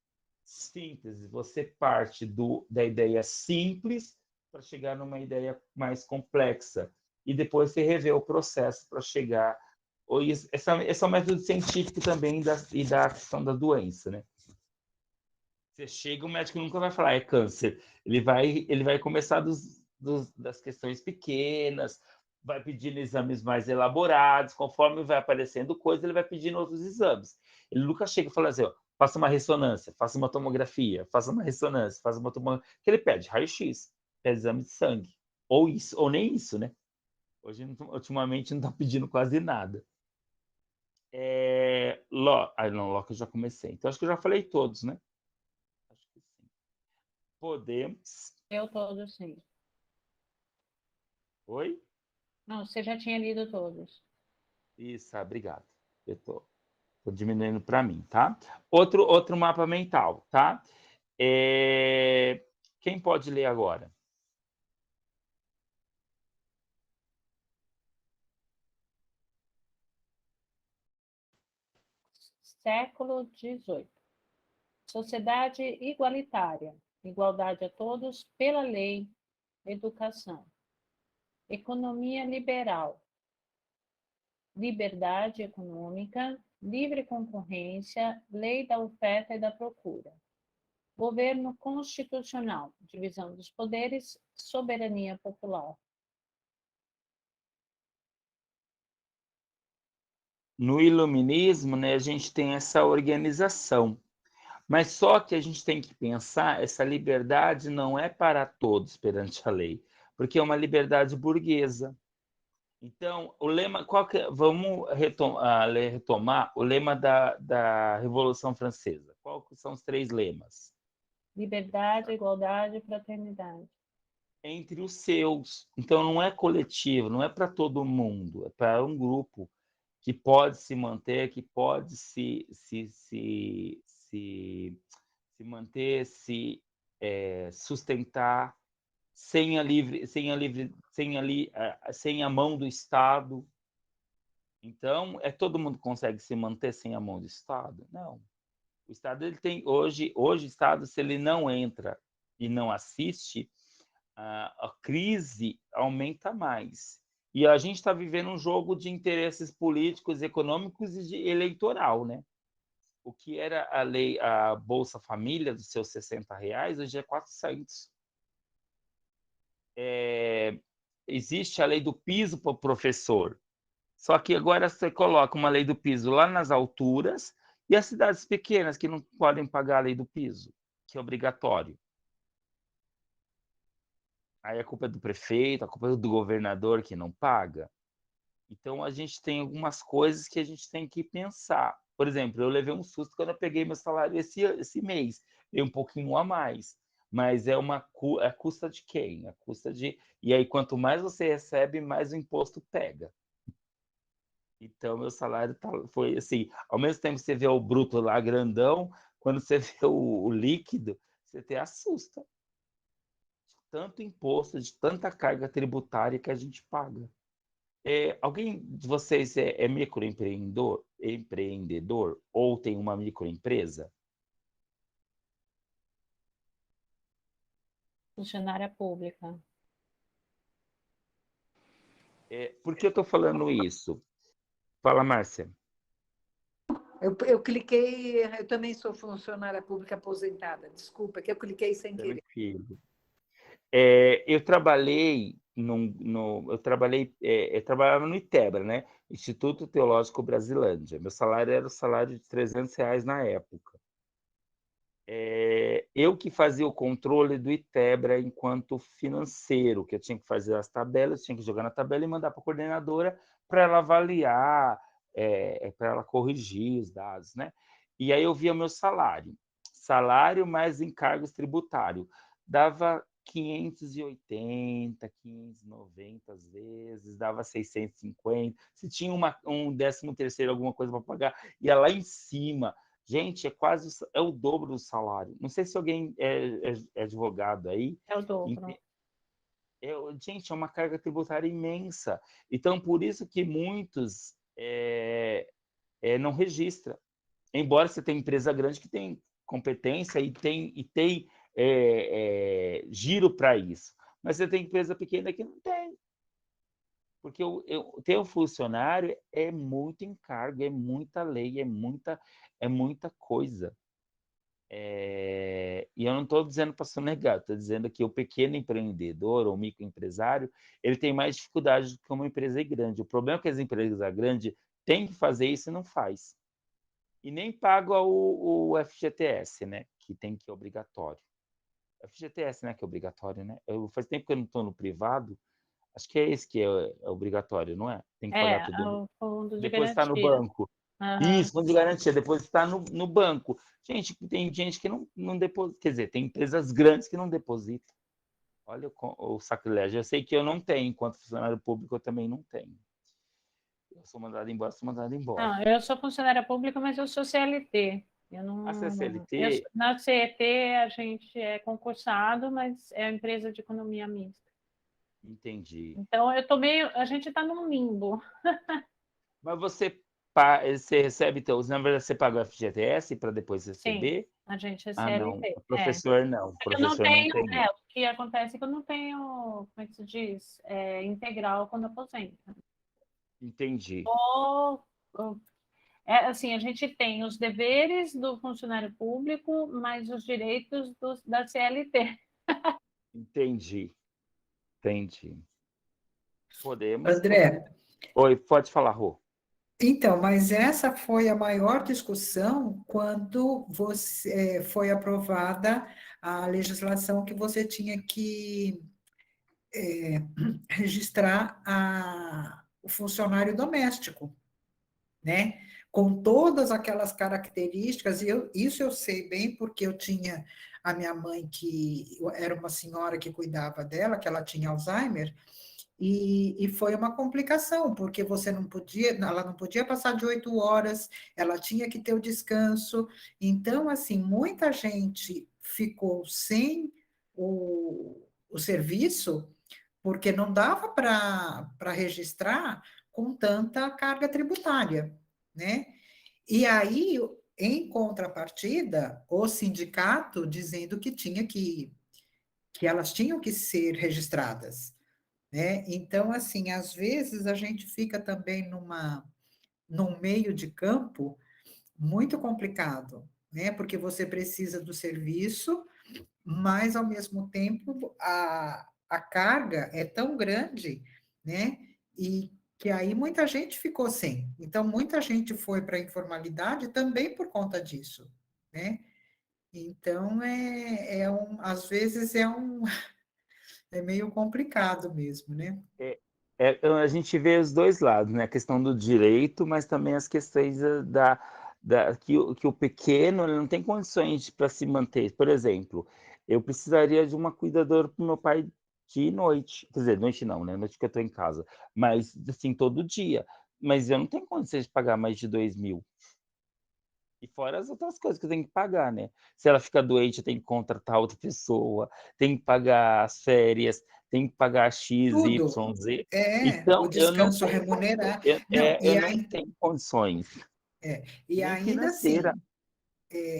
Síntese, você parte da ideia simples para chegar numa ideia mais complexa. E depois você revê o processo para chegar... Esse é um método científico também e da questão da doença, né? Você chega, o médico nunca vai falar, é câncer. Ele vai começar das questões pequenas, vai pedindo exames mais elaborados, conforme vai aparecendo coisa, ele vai pedindo outros exames. Ele nunca chega e fala assim, ó, faça uma ressonância, faça uma tomografia, faça uma ressonância, faça uma tomografia. Que ele pede raio-x, pede exame de sangue. Ou isso, ou nem isso, né? Hoje, ultimamente, não está pedindo quase nada. Loki eu já comecei. Então, acho que eu já falei todos, né? Acho que sim. Podemos. Eu todos, sim. Oi? Não, você já tinha lido todos. Isso, obrigado. Eu tô diminuindo para mim, tá? Outro mapa mental, tá? Quem pode ler agora? Século XVIII. Sociedade igualitária. Igualdade a todos pela lei. Educação. Economia liberal. Liberdade econômica. Livre concorrência. Lei da oferta e da procura. Governo constitucional. Divisão dos poderes. Soberania popular. No iluminismo, né, a gente tem essa organização. Mas só que a gente tem que pensar, essa liberdade não é para todos perante a lei, porque é uma liberdade burguesa. Então, o lema, vamos retomar o lema da Revolução Francesa. Quais são os 3 lemas? Liberdade, igualdade e fraternidade. Entre os seus. Então, não é coletivo, não é para todo mundo, é para um grupo que pode se manter, que pode se manter, sustentar sem a mão do Estado. Então, todo mundo consegue se manter sem a mão do Estado? Não. O Estado ele tem hoje o Estado, se ele não entra e não assiste, a crise aumenta mais. E a gente está vivendo um jogo de interesses políticos, econômicos e eleitoral, né? O que era a Bolsa Família dos seus R$60, hoje é 400. Existe a lei do piso para o professor. Só que agora você coloca uma lei do piso lá nas alturas e as cidades pequenas que não podem pagar a lei do piso, que é obrigatório. Aí a culpa é do prefeito, a culpa é do governador que não paga. Então, a gente tem algumas coisas que a gente tem que pensar. Por exemplo, eu levei um susto quando eu peguei meu salário esse mês. Veio um pouquinho a mais. Mas é a custa de quem? A custa de... E aí, quanto mais você recebe, mais o imposto pega. Então, meu salário foi assim... Ao mesmo tempo que você vê o bruto lá grandão, quando você vê o líquido, você até assusta. Tanto imposto, de tanta carga tributária que a gente paga. Alguém de vocês é microempreendedor ou tem uma microempresa? Funcionária pública. Por que eu estou falando isso? Fala, Márcia. Eu cliquei, eu também sou funcionária pública aposentada, desculpa, que eu cliquei sem querer. Tranquilo. Eu trabalhei eu trabalhava no ITEBRA, né? Instituto Teológico Brasilândia. Meu salário era o salário de R$300 na época. Eu que fazia o controle do ITEBRA enquanto financeiro, que eu tinha que fazer as tabelas, tinha que jogar na tabela e mandar para a coordenadora para ela avaliar para ela corrigir os dados, né? E aí eu via o meu salário mais encargos tributários, dava 580, 590 às vezes, dava 650. Se tinha um 13º, alguma coisa para pagar, ia lá em cima. Gente, é o dobro do salário. Não sei se alguém é advogado aí. É o dobro. Gente, é uma carga tributária imensa. Então, por isso que muitos não registram. Embora você tenha empresa grande que tem competência e tem giro para isso. Mas você tem empresa pequena que não tem. Porque ter um funcionário é muito encargo, é muita lei, é muita coisa. E eu não estou dizendo para sonegar, estou dizendo que o pequeno empreendedor ou microempresário, ele tem mais dificuldade do que uma empresa grande. O problema é que as empresas grandes têm que fazer isso e não faz. E nem pagam o FGTS, né? Que é obrigatório. FGTS, né? Que é obrigatório, né? Faz tempo que eu não estou no privado. Acho que é esse que é obrigatório, não é? Tem que pagar tudo. O fundo de Depois está no garantia. banco. Uhum. Isso, fundo de garantia. Depois está no banco. Gente, tem gente que não deposita. Quer dizer, tem empresas grandes que não depositam. Olha o sacrilégio. Eu sei que eu não tenho, enquanto funcionário público, eu também não tenho. Eu sou mandado embora. Não, eu sou funcionária pública, mas eu sou CLT. Eu não, A CLT? na CET a gente é concursado, mas é a empresa de economia mista. Entendi. Então a gente está num limbo. Mas você recebe, então, na verdade, você paga o FGTS para depois receber? Sim, a gente é Ah, não. CLT. Professor, não. Eu não Professor não tenho, tem. o que acontece é que eu não tenho, como é que se diz? Integral quando aposenta. Entendi. Assim, a gente tem os deveres do funcionário público, mas os direitos da CLT. Entendi. Podemos. André, Oi, pode falar, Rô. então, mas essa foi a maior discussão quando foi aprovada a legislação que você tinha que registrar o funcionário doméstico, né? Com todas aquelas características, isso eu sei bem, porque eu tinha a minha mãe, que era uma senhora que cuidava dela, que ela tinha Alzheimer, e foi uma complicação, porque ela não podia passar de 8 horas, ela tinha que ter o descanso. Então, assim, muita gente ficou sem o serviço, porque não dava para registrar com tanta carga tributária, né? E aí, em contrapartida, o sindicato dizendo que elas tinham que ser registradas, né? Então, assim, às vezes a gente fica também num meio de campo muito complicado, né? Porque você precisa do serviço, mas, ao mesmo tempo, a carga é tão grande, né? E que aí muita gente ficou sem. Então, muita gente foi para a informalidade também por conta disso, né? Então, às vezes é meio complicado mesmo, né? A gente vê os dois lados, né? A questão do direito, mas também as questões que o pequeno ele não tem condições para se manter. Por exemplo, eu precisaria de uma cuidadora para o meu pai de noite. Quer dizer, noite não, né? Noite que eu estou em casa. Mas, assim, todo dia. Mas eu não tenho condições de pagar mais de 2.000. E fora as outras coisas que eu tenho que pagar, né? Se ela fica doente, eu tenho que contratar outra pessoa, tenho que pagar as férias, tenho que pagar X, Tudo. Y, Z. O Então, descanso remunerado. Não, eu não tenho condições, e nem ainda financeira,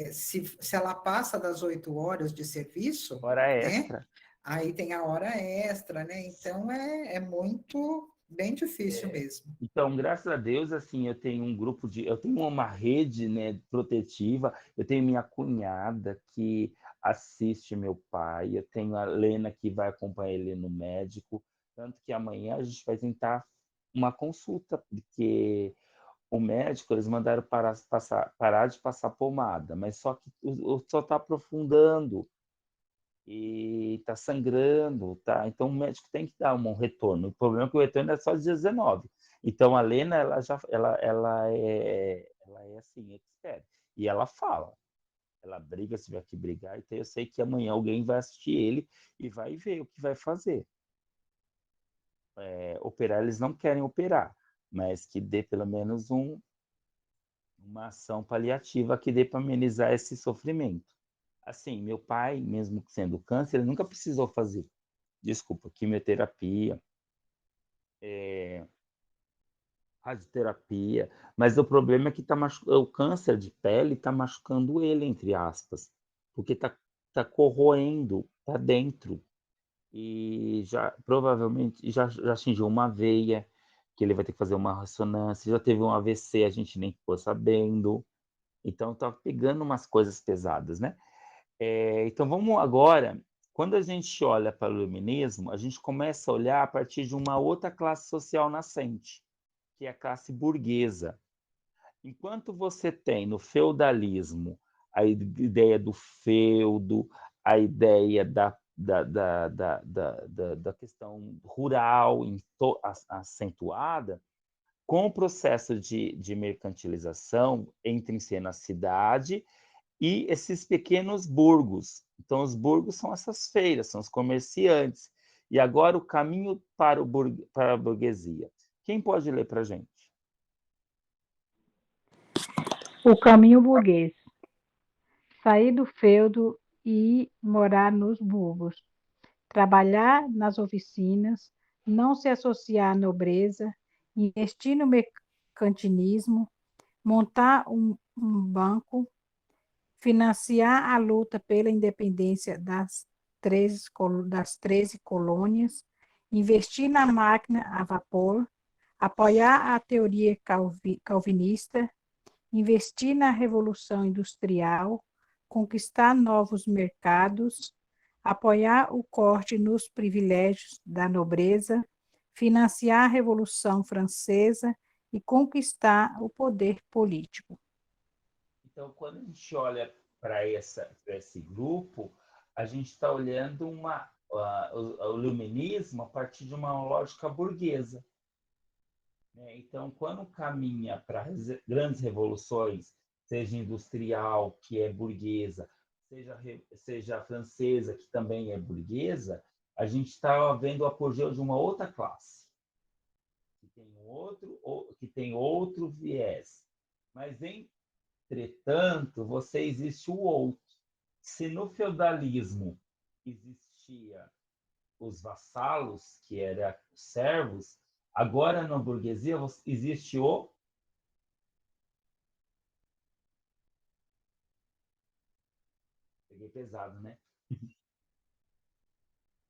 assim, se ela passa das 8 horas de serviço, hora né? extra. Aí tem a hora extra, né? Então é muito bem difícil mesmo. Então, graças a Deus, assim, eu tenho eu tenho uma rede, né, protetiva. Eu tenho minha cunhada que assiste meu pai, eu tenho a Lena que vai acompanhar ele no médico, tanto que amanhã a gente vai tentar uma consulta, porque o médico, eles mandaram parar de passar pomada, mas só que só está aprofundando e está sangrando, tá? Então o médico tem que dar um retorno. O problema é que o retorno é só dia 19. Então a Lena, ela é assim, expert. E ela fala, ela briga se tiver que brigar, então eu sei que amanhã alguém vai assistir ele e vai ver o que vai fazer. Operar, eles não querem operar, mas que dê pelo menos uma ação paliativa que dê para amenizar esse sofrimento. Assim, meu pai, mesmo sendo câncer, ele nunca precisou fazer, desculpa, quimioterapia, radioterapia, mas o problema é que o câncer de pele está machucando ele, entre aspas, porque tá corroendo, tá dentro. E já provavelmente já atingiu uma veia, que ele vai ter que fazer uma ressonância, já teve um AVC, a gente nem ficou sabendo. Então tá pegando umas coisas pesadas, né? Então vamos agora, quando a gente olha para o iluminismo, a gente começa a olhar a partir de uma outra classe social nascente, que é a classe burguesa. Enquanto você tem no feudalismo a ideia do feudo, a ideia da questão rural acentuada, com o processo de mercantilização, entra em cena a cidade e esses pequenos burgos. Então, os burgos são essas feiras, são os comerciantes. E agora o caminho para a burguesia. Quem pode ler para a gente? O caminho burguês. Sair do feudo e ir morar nos burgos. Trabalhar nas oficinas, não se associar à nobreza, investir no mercantilismo, montar um banco, financiar a luta pela independência das 13 colônias, investir na máquina a vapor, apoiar a teoria calvinista, investir na revolução industrial, conquistar novos mercados, apoiar o corte nos privilégios da nobreza, financiar a Revolução Francesa e conquistar o poder político. Então, quando a gente olha para esse grupo, a gente está olhando o iluminismo a partir de uma lógica burguesa. Então, quando caminha para grandes revoluções, seja industrial, que é burguesa, seja francesa, que também é burguesa, a gente está vendo o apogeu de uma outra classe, que tem outro viés. Mas, entretanto, existe o outro. Se no feudalismo existia os vassalos, que eram os servos, agora na burguesia existe o... Peguei pesado, né?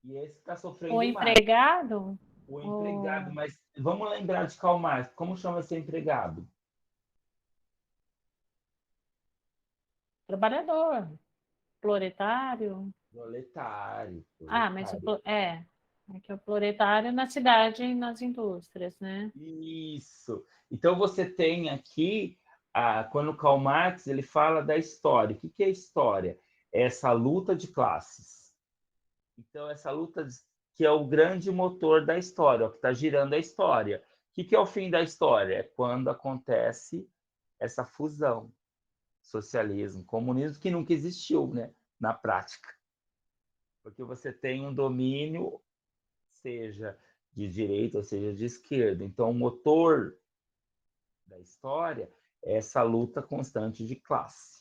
E esse está sofrendo O empregado? O empregado, mas vamos lembrar de Karl Marx. Como chama esse empregado? Trabalhador. Proletário. Proletário. Mas é que o proletário na cidade e nas indústrias, né? Isso. Então você tem aqui, quando Karl Marx ele fala da história. O que é história? É essa luta de classes. Então essa luta que é o grande motor da história, o que está girando a história. O que é o fim da história? É quando acontece essa fusão, socialismo, comunismo, que nunca existiu, né, na prática. Porque você tem um domínio, seja de direita ou seja de esquerda. Então, o motor da história é essa luta constante de classe.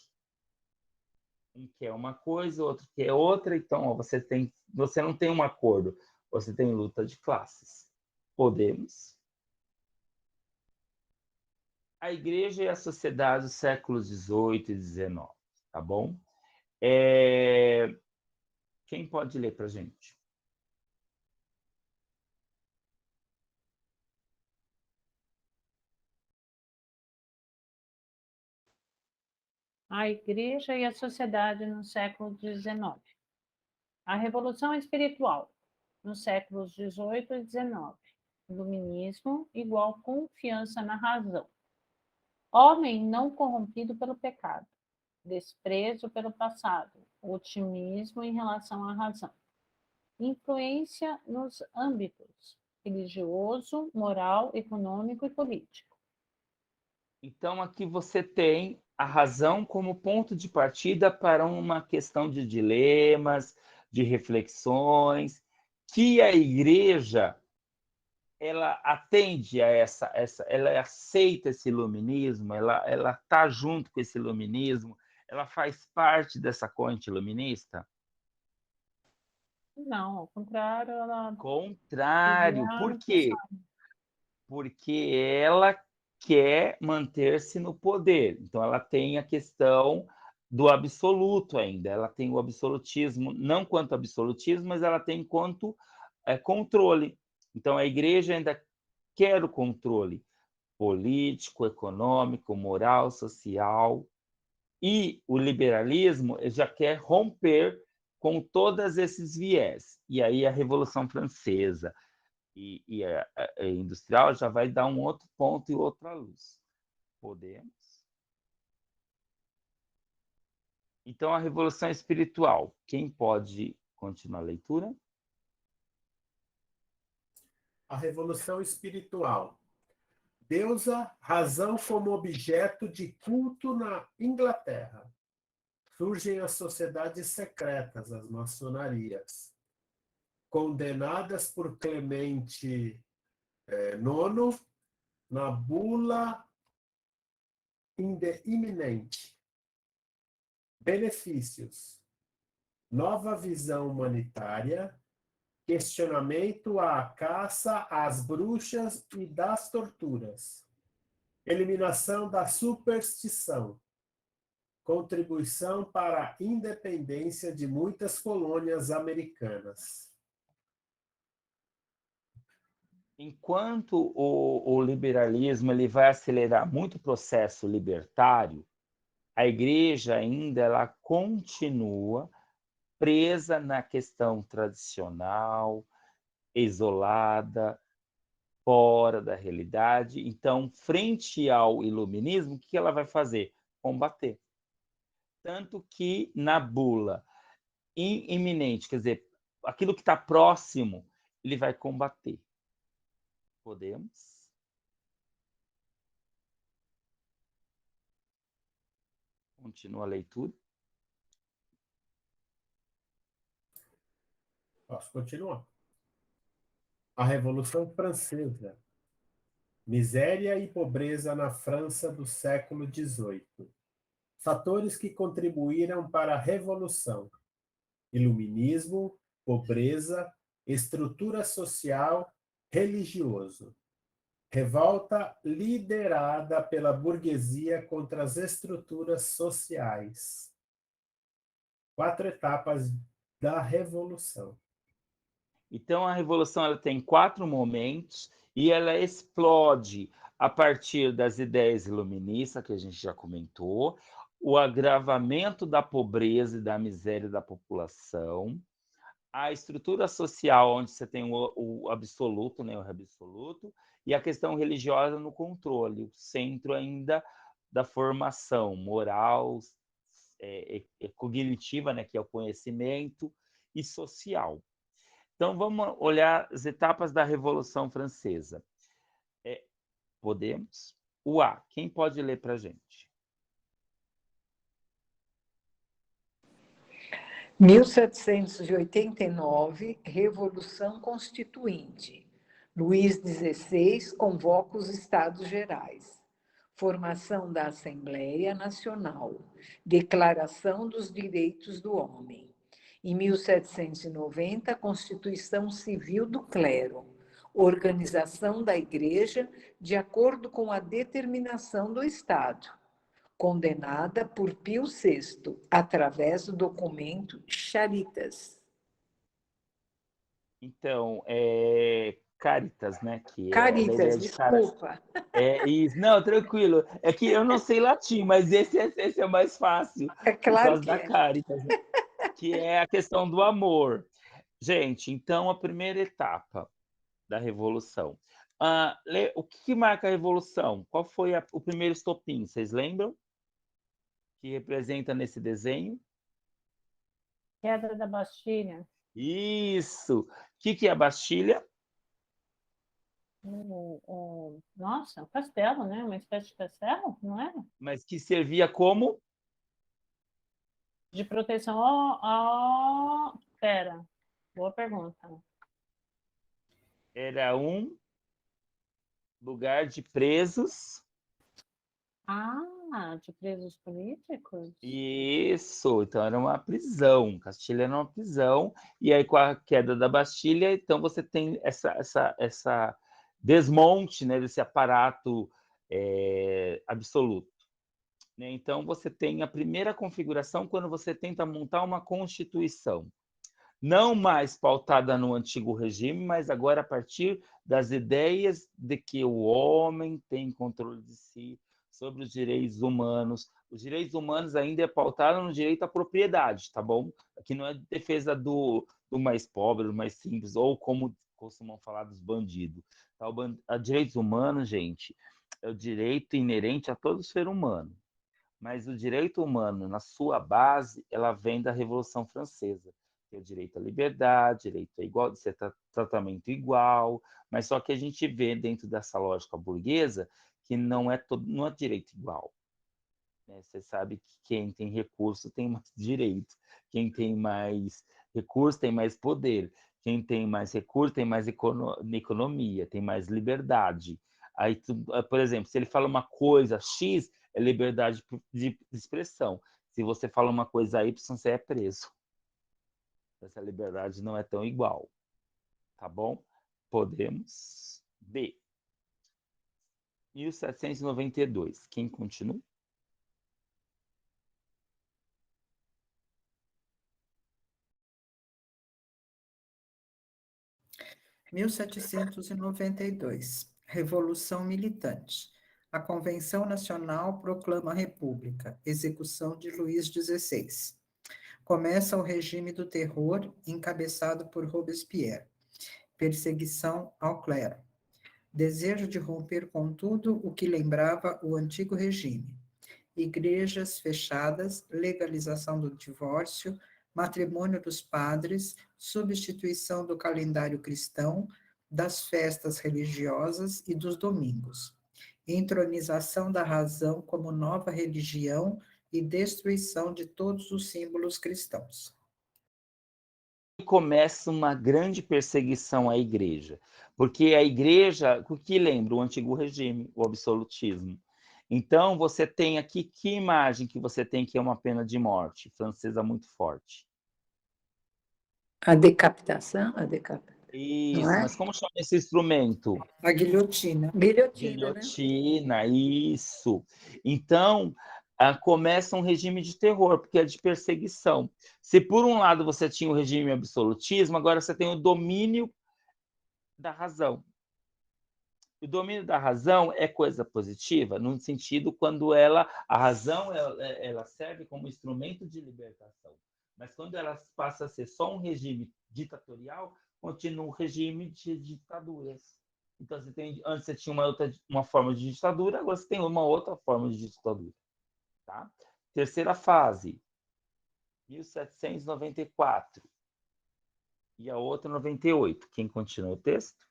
Um quer uma coisa, o outro quer outra, então você não tem um acordo, você tem luta de classes. Podemos. A igreja e a sociedade dos séculos XVIII e XIX, tá bom? Quem pode ler para a gente? A igreja e a sociedade no século XIX. A revolução espiritual nos séculos XVIII e XIX. Iluminismo igual confiança na razão. Homem não corrompido pelo pecado. Desprezo pelo passado. Otimismo em relação à razão. Influência nos âmbitos. religioso, moral, econômico e político. Então, aqui você tem a razão como ponto de partida para uma questão de dilemas, de reflexões, que a igreja ela atende a ela aceita esse iluminismo, ela está junto com esse iluminismo, ela faz parte dessa corrente iluminista? Não, ao contrário, ela Contrário, por devia quê? Porque ela quer manter-se no poder. Então, ela tem a questão do absoluto ainda. Ela tem o absolutismo, não quanto absolutismo, mas ela tem quanto controle. Então, a igreja ainda quer o controle político, econômico, moral, social. E o liberalismo já quer romper com todos esses viés. E aí a Revolução Francesa e a industrial já vai dar um outro ponto e outra luz. Podemos? Então, a Revolução Espiritual. Quem pode continuar a leitura? A Revolução Espiritual. Deusa, razão como objeto de culto na Inglaterra. Surgem as sociedades secretas, as maçonarias. Condenadas por Clemente IX, na bula iminente. Benefícios. Nova visão humanitária, questionamento à caça às bruxas e das torturas. Eliminação da superstição. Contribuição para a independência de muitas colônias americanas. Enquanto o liberalismo ele vai acelerar muito o processo libertário, a igreja ainda ela continua presa na questão tradicional, isolada, fora da realidade. Então, frente ao iluminismo, o que ela vai fazer? Combater. Tanto que na bula iminente, quer dizer, aquilo que está próximo, ele vai combater. Podemos? Continua a leitura. Posso continuar? A Revolução Francesa. Miséria e pobreza na França do século XVIII. Fatores que contribuíram para a Revolução. Iluminismo, pobreza, estrutura social, religioso. Revolta liderada pela burguesia contra as estruturas sociais. 4 etapas da Revolução. Então, a Revolução ela tem 4 momentos e ela explode a partir das ideias iluministas, que a gente já comentou, o agravamento da pobreza e da miséria da população, a estrutura social, onde você tem o absoluto, né, o absoluto, e a questão religiosa no controle, o centro ainda da formação moral, cognitiva, né, que é o conhecimento, e social. Então, vamos olhar as etapas da Revolução Francesa. Podemos? O A, quem pode ler para a gente? 1789, Revolução Constituinte. Luís XVI convoca os Estados Gerais. Formação da Assembleia Nacional. Declaração dos Direitos do Homem. Em 1790, Constituição Civil do Clero. Organização da Igreja de acordo com a determinação do Estado. Condenada por Pio VI, através do documento Charitas. Então, Caritas, né? Que Caritas, desculpa. Isso. Não, tranquilo. É que eu não sei latim, mas esse é mais fácil. É Por claro causa que da é. Caritas, né? Que é a questão do amor. Gente, então, a primeira etapa da Revolução. O que marca a Revolução? Qual foi o primeiro estopim? Vocês lembram? Que representa nesse desenho? Queda da Bastilha. Isso! O que é a Bastilha? Nossa, o castelo, né? Uma espécie de castelo, não é? Mas que servia como? De proteção Pera, boa pergunta. Era um lugar de presos. De presos políticos? Isso, então era uma prisão. Castilho era uma prisão, e aí com a queda da Bastilha, então você tem essa desmonte, né, desse aparato absoluto. Né? Então você tem a primeira configuração quando você tenta montar uma constituição, não mais pautada no antigo regime, mas agora a partir das ideias de que o homem tem controle de si, sobre os direitos humanos. Os direitos humanos ainda é pautado no direito à propriedade, tá bom? Aqui não é defesa do mais pobre, do mais simples, ou como costumam falar dos bandidos. Tá? Direitos humanos, gente, é o direito inerente a todo ser humano. Mas o direito humano, na sua base, ela vem da Revolução Francesa. Tem o direito à liberdade, direito a igual, de ser tratamento igual, mas só que a gente vê dentro dessa lógica burguesa que não é direito igual. Né? Você sabe que quem tem recurso tem mais direito, quem tem mais recurso tem mais poder, quem tem mais recurso tem mais economia, tem mais liberdade. Aí, por exemplo, se ele fala uma coisa X, é liberdade de expressão. Se você fala uma coisa Y, você é preso. Essa liberdade não é tão igual. Tá bom? Podemos ver. 1792. Quem continua? em 1792, Revolução Militante. A Convenção Nacional proclama a República. Execução de Luís XVI. Começa o regime do terror, encabeçado por Robespierre. Perseguição ao clero. Desejo de romper com tudo o que lembrava o antigo regime. Igrejas fechadas, legalização do divórcio, matrimônio dos padres, substituição do calendário cristão, das festas religiosas e dos domingos. Entronização da razão como nova religião e destruição de todos os símbolos cristãos. Começa uma grande perseguição à igreja, porque a igreja, o que lembra? O antigo regime, o absolutismo. Então, você tem aqui, que imagem que você tem que é uma pena de morte, francesa muito forte? A decapitação? Isso, É? mas como chama esse instrumento? A guilhotina. Guilhotina, né? Isso. Então, começa um regime de terror, porque é de perseguição. Se por um lado você tinha o regime absolutismo, agora você tem o domínio da razão. O domínio da razão é coisa positiva, no sentido quando a razão ela serve como instrumento de libertação. Mas quando ela passa a ser só um regime ditatorial, continua um regime de ditaduras. Então, antes você tinha uma forma de ditadura, agora você tem uma outra forma de ditadura. Tá? Terceira fase, 1794. E a outra, 98. Quem continua o texto?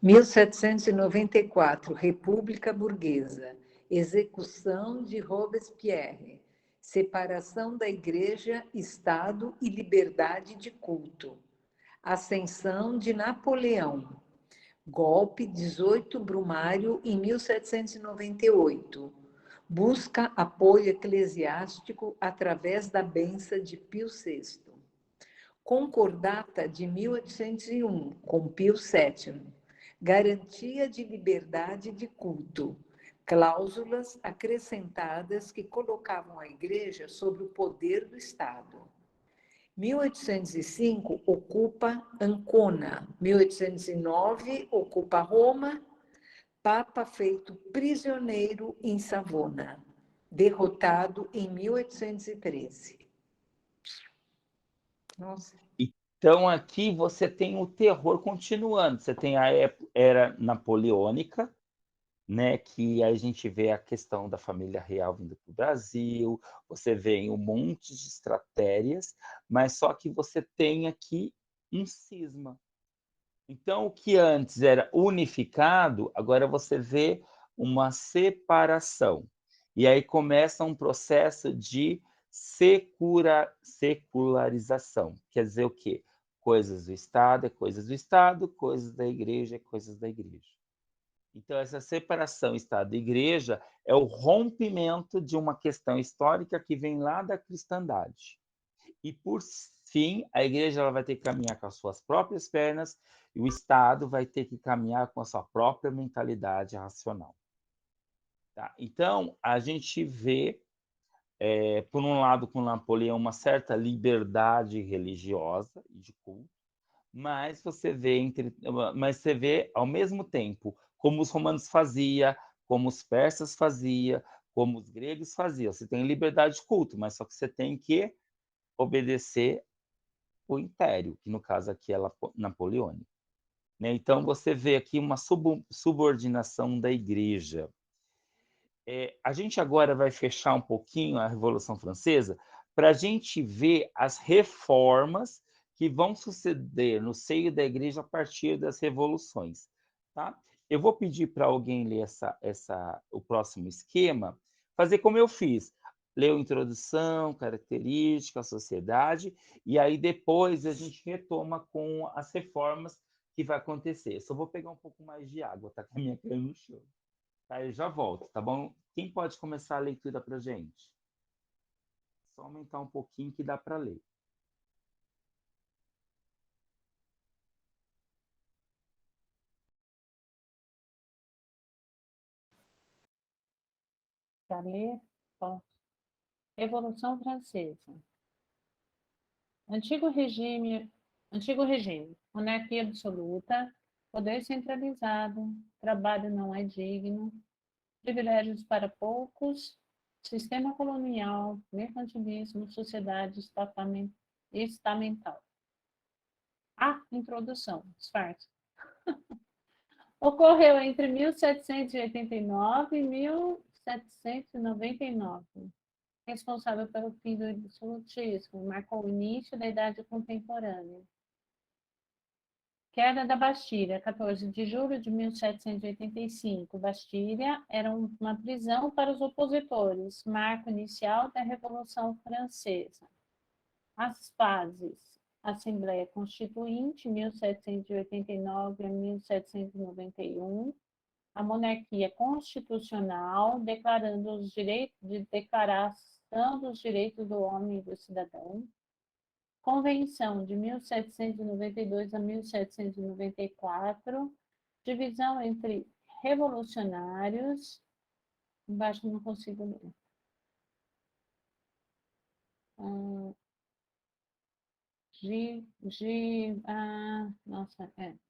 em 1794, República Burguesa, execução de Robespierre, separação da Igreja, Estado e liberdade de culto, ascensão de Napoleão, golpe 18 Brumário em 1798, busca apoio eclesiástico através da benção de Pio VI, concordata de 1801 com Pio VII, garantia de liberdade de culto, cláusulas acrescentadas que colocavam a Igreja sob o poder do Estado. 1805 ocupa Ancona, 1809 ocupa Roma, Papa feito prisioneiro em Savona, derrotado em 1813. Nossa. Então, aqui você tem o terror continuando. Você tem a era napoleônica, né, que a gente vê a questão da família real vindo para o Brasil, você vê um monte de estratégias, mas só que você tem aqui um cisma. Então, o que antes era unificado, agora você vê uma separação. E aí começa um processo de secularização. Quer dizer o quê? Coisas do Estado é coisas do Estado, coisas da igreja é coisas da igreja. Então, essa separação Estado e igreja é o rompimento de uma questão histórica que vem lá da cristandade. E, por fim, a igreja ela vai ter que caminhar com as suas próprias pernas e o Estado vai ter que caminhar com a sua própria mentalidade racional. Tá? Então, a gente vê, por um lado, com Napoleão, uma certa liberdade religiosa e de culto, mas você vê, ao mesmo tempo, como os romanos faziam, como os persas faziam, como os gregos faziam. Você tem liberdade de culto, mas só que você tem que obedecer o império, que no caso aqui é napoleônico. Né? Então, você vê aqui uma subordinação da igreja. A gente agora vai fechar um pouquinho a Revolução Francesa para a gente ver as reformas que vão suceder no seio da igreja a partir das revoluções. Tá? Eu vou pedir para alguém ler o próximo esquema, fazer como eu fiz. Leu introdução, característica, sociedade, e aí depois a gente retoma com as reformas que vai acontecer. Só vou pegar um pouco mais de água, tá com a minha cana no chão. Tá, eu já volto, tá bom? Quem pode começar a leitura para gente? Só aumentar um pouquinho que dá para ler. Para ler, posso. Revolução Francesa. Antigo regime, monarquia absoluta, poder centralizado, trabalho não é digno, privilégios para poucos, sistema colonial, mercantilismo, sociedade estamental. Introdução, disfarce. Ocorreu entre 1789 e 1799. Responsável pelo fim do absolutismo, marcou o início da Idade Contemporânea. Queda da Bastilha, 14 de julho de 1785. Bastilha era uma prisão para os opositores, marco inicial da Revolução Francesa. As fases. Assembleia Constituinte, 1789 a 1791. A monarquia constitucional, declaração dos direitos do homem e do cidadão. Convenção de 1792 a 1794, divisão entre revolucionários, embaixo não consigo ler.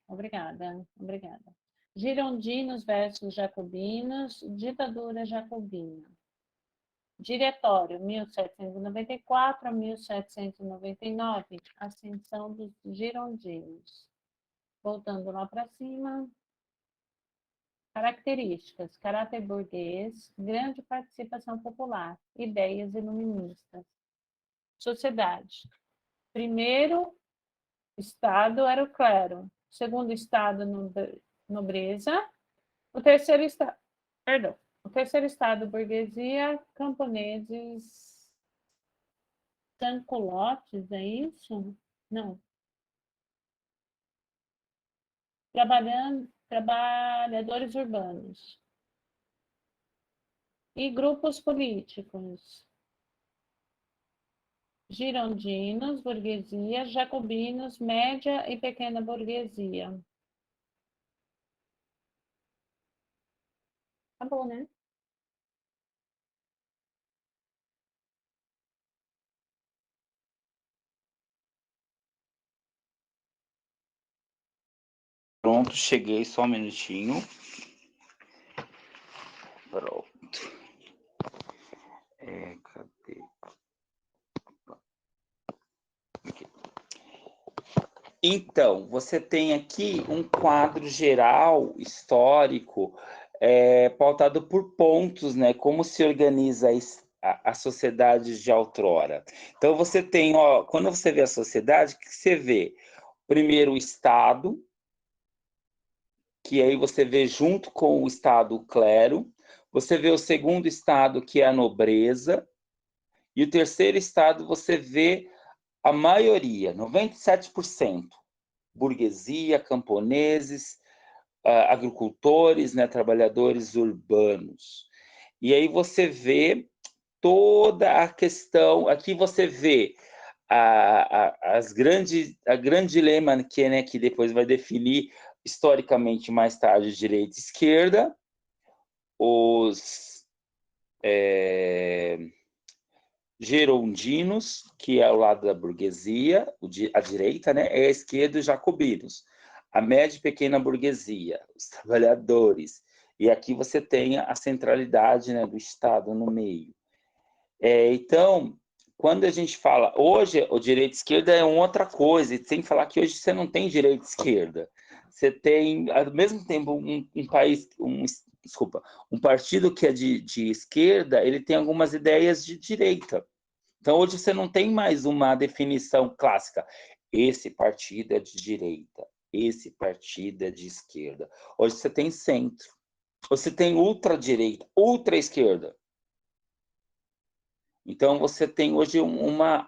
Obrigada. Girondinos versus jacobinos, ditadura jacobina. Diretório, 1794 a 1799, ascensão dos girondinos. Voltando lá para cima. Características, caráter burguês, grande participação popular, ideias iluministas. Sociedade. Primeiro estado era o clero, segundo estado, nobreza, o terceiro estado, burguesia, camponeses, sansculottes, é isso? Não. Trabalhadores urbanos. E grupos políticos. Girondinos, burguesia, jacobinos, média e pequena burguesia. Acabou, né? Pronto, cheguei, só um minutinho. Pronto. Cadê? Aqui. Então, você tem aqui um quadro geral, histórico, pautado por pontos, né? Como se organiza a sociedade de outrora. Então, você tem, ó, quando você vê a sociedade, o que você vê? Primeiro, o Estado, que aí você vê junto com o Estado o clero. Você vê o segundo estado, que é a nobreza. E o terceiro estado, você vê a maioria, 97%. Burguesia, camponeses, agricultores, né, trabalhadores urbanos. E aí você vê toda a questão, aqui você vê a grande dilema que, né, que depois vai definir historicamente mais tarde direita e esquerda, os gerondinos, que é ao lado da burguesia, a direita, né, é a esquerda, os jacobinos, a média e pequena burguesia, os trabalhadores, e aqui você tem a centralidade, né, do Estado no meio. Então, quando a gente fala, hoje o direita e esquerda é outra coisa, e sem falar que hoje você não tem direita e esquerda, você tem, ao mesmo tempo, um partido que é de esquerda, ele tem algumas ideias de direita. Então, hoje você não tem mais uma definição clássica. Esse partido é de direita, esse partido é de esquerda. Hoje você tem centro, você tem ultradireita, ultra-esquerda. Então, você tem hoje uma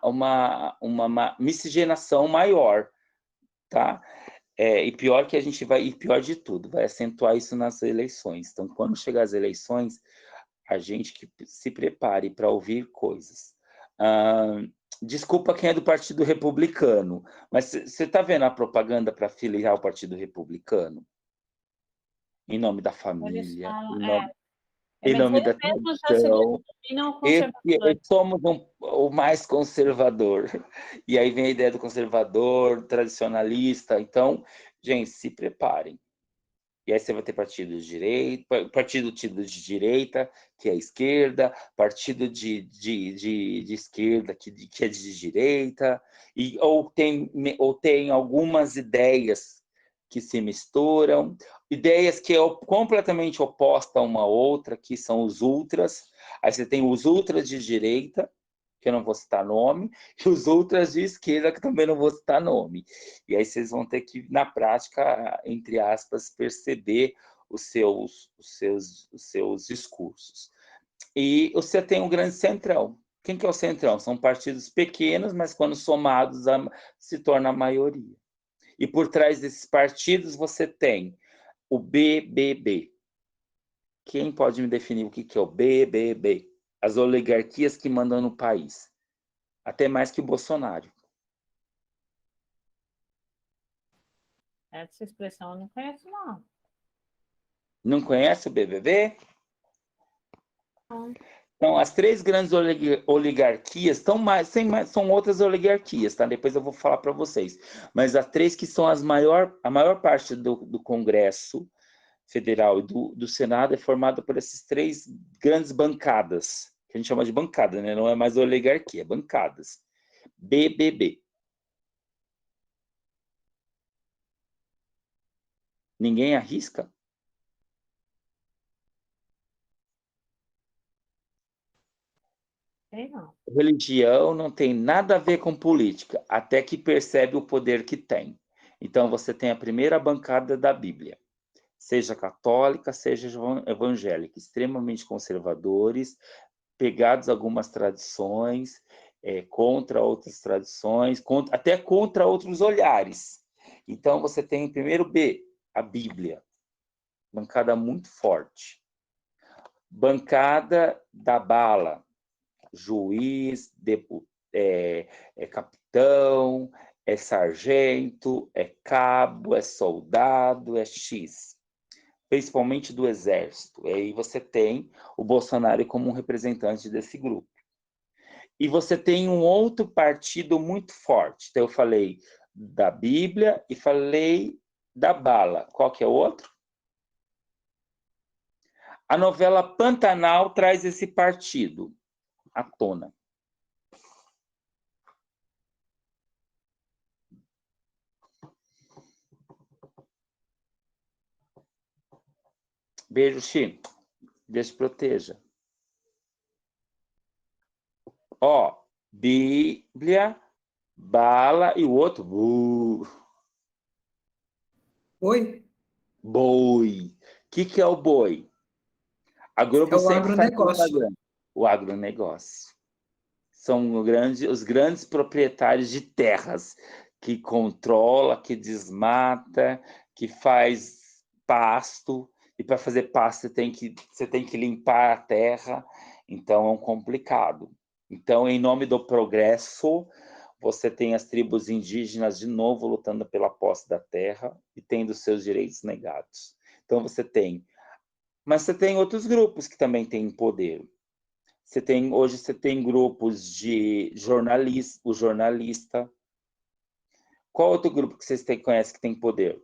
miscigenação maior, tá? E pior que a gente vai, e pior de tudo, vai acentuar isso nas eleições. Então, quando chegar as eleições, a gente que se prepare para ouvir coisas. Desculpa quem é do Partido Republicano, mas você está vendo a propaganda para filiar o Partido Republicano? Em nome da família, em nome da tradição. Somos o mais conservador. E aí vem a ideia do conservador, tradicionalista. Então, gente, se preparem. E aí você vai ter partido de direita, partido tido de direita, que é a esquerda, partido de esquerda, que é de direita, ou tem algumas ideias que se misturam, ideias que é completamente oposta uma à outra, que são os ultras. Aí você tem os ultras de direita, que eu não vou citar nome, e os ultras de esquerda, que também não vou citar nome. E aí vocês vão ter que, na prática, entre aspas, perceber os seus discursos. E você tem um grande centrão. Quem que é o centrão? São partidos pequenos, mas quando somados se torna a maioria. E por trás desses partidos você tem o BBB. Quem pode me definir o que é o BBB? As oligarquias que mandam no país. Até mais que o Bolsonaro. Essa expressão eu não conheço, não. Não conhece o BBB? Não. Então, as três grandes oligarquias são outras oligarquias, tá? Depois eu vou falar para vocês. Mas as três que são a maior parte do Congresso Federal e do Senado é formada por essas três grandes bancadas, que a gente chama de bancada, né? Não é mais oligarquia, é bancadas. BBB. Ninguém arrisca? Não. Religião não tem nada a ver com política, até que percebe o poder que tem. Então, você tem a primeira bancada da Bíblia, seja católica, seja evangélica, extremamente conservadores, pegados a algumas tradições, contra outras tradições, até contra outros olhares. Então, você tem, primeiro B, a Bíblia, bancada muito forte. Bancada da bala, juiz, capitão, é sargento, é cabo, é soldado, é X. Principalmente do exército. E aí você tem o Bolsonaro como um representante desse grupo. E você tem um outro partido muito forte. Então, eu falei da Bíblia e falei da bala. Qual que é o outro? A novela Pantanal traz esse partido à tona. Beijo, Chi. Deus te proteja. Ó, Bíblia, bala e o outro, Oi? boi. O que é o boi? A Globo É o sempre faz agronegócio. propaganda. O agronegócio. São os grandes proprietários de terras, que controla, que desmata, que faz pasto, e para fazer pasto você tem que limpar a terra, então é um complicado. Então, em nome do progresso, você tem as tribos indígenas de novo lutando pela posse da terra e tendo seus direitos negados. Então você tem, mas você tem outros grupos que também têm poder. Hoje você tem grupos de jornalistas, o jornalista. Qual outro grupo que vocês conhecem que tem poder?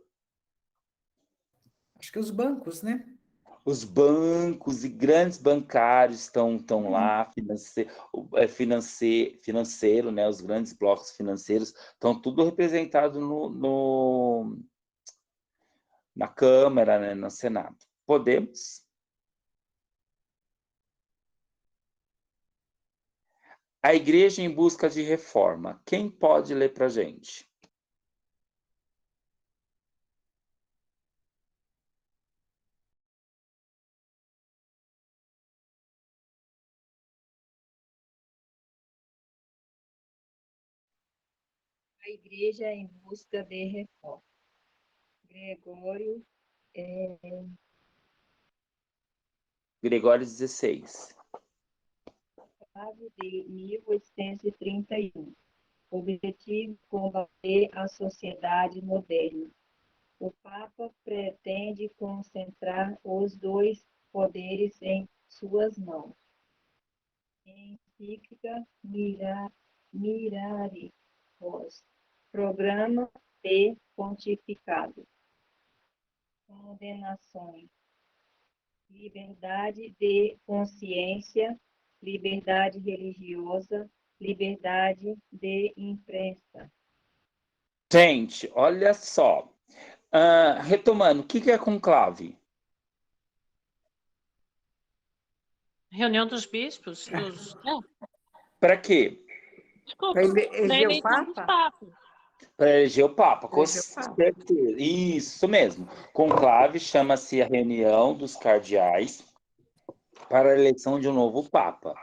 Acho que os bancos, né? Os bancos e grandes bancários estão lá, financeiro, né? Os grandes blocos financeiros estão tudo representado na Câmara, né? No Senado. Podemos? A Igreja em Busca de Reforma. Quem pode ler para a gente? A Igreja em Busca de Reforma. Gregório XVI. De 1831. Objetivo: combater a sociedade moderna. O Papa pretende concentrar os dois poderes em suas mãos. Encíclica Mirari Vos. Programa de pontificado. Condenações. Liberdade de consciência, liberdade religiosa, liberdade de imprensa. Gente, olha só. Retomando, o que é conclave? Reunião dos bispos? Para quê? Desculpa, Para para eleger o eleição dos Papa? papas. Para eleger o Papa, com Eleger o Papa. certeza. Isso mesmo. Conclave chama-se a reunião dos cardeais para a eleição de um novo Papa.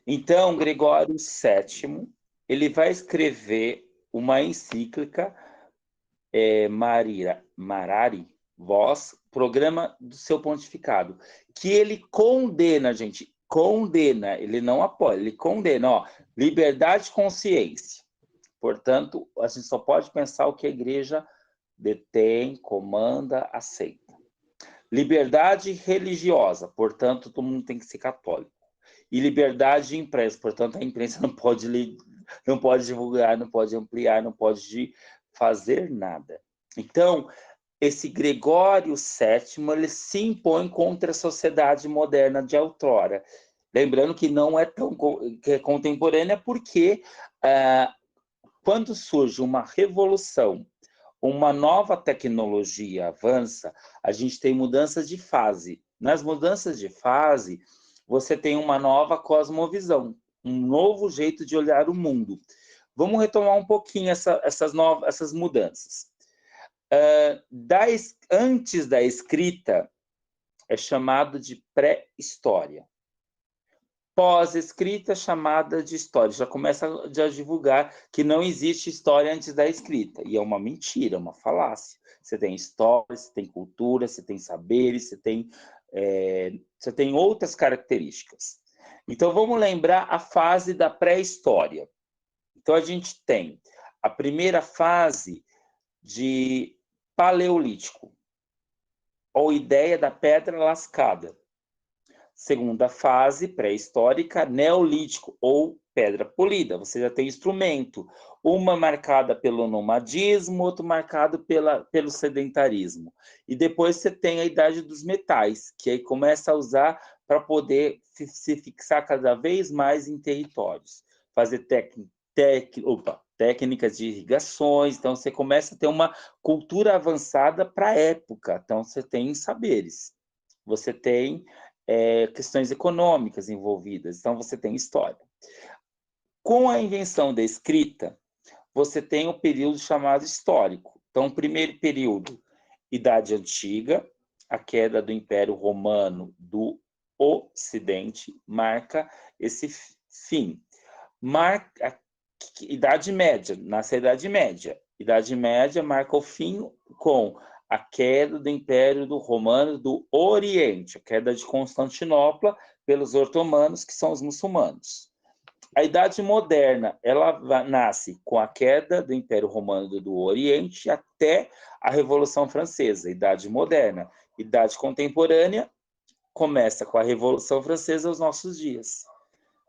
Então, Gregório VII, ele vai escrever uma encíclica, Marari Vos, programa do seu pontificado, que ele condena, gente, ele não apoia, ele condena, ó, liberdade de consciência. Portanto, a gente só pode pensar o que a igreja detém, comanda, aceita. Liberdade religiosa, portanto, todo mundo tem que ser católico. E liberdade de imprensa, portanto, a imprensa não pode divulgar, não pode ampliar, não pode fazer nada. Então, esse Gregório VII, ele se impõe contra a sociedade moderna de outrora. Lembrando que não é tão contemporânea, porque quando surge uma revolução, uma nova tecnologia avança, a gente tem mudanças de fase. Nas mudanças de fase, você tem uma nova cosmovisão, um novo jeito de olhar o mundo. Vamos retomar um pouquinho essas mudanças. Antes da escrita, é chamado de pré-história. Pós-escrita, chamada de história. Já começa a divulgar que não existe história antes da escrita. E é uma mentira, uma falácia. Você tem história, você tem cultura, você tem saberes, você tem outras características. Então, vamos lembrar a fase da pré-história. Então, a gente tem a primeira fase de Paleolítico, ou ideia da pedra lascada. Segunda fase, pré-histórica, Neolítico, ou pedra polida. Você já tem instrumento, uma marcada pelo nomadismo, outra marcada pelo sedentarismo. E depois você tem a idade dos metais, que aí começa a usar para poder se fixar cada vez mais em territórios. Fazer técnicas de irrigações, então você começa a ter uma cultura avançada para a época, então você tem saberes. você tem questões econômicas envolvidas, então você tem história. Com a invenção da escrita, você tem o período chamado histórico. Então, o primeiro período, Idade Antiga, a queda do Império Romano do Ocidente, marca esse fim. Marca a Idade Média, nasce a Idade Média. Idade Média marca o fim com a queda do Império Romano do Oriente, a queda de Constantinopla pelos otomanos, que são os muçulmanos. A Idade Moderna, ela nasce com a queda do Império Romano do Oriente até a Revolução Francesa, Idade Moderna. Idade Contemporânea começa com a Revolução Francesa aos nossos dias.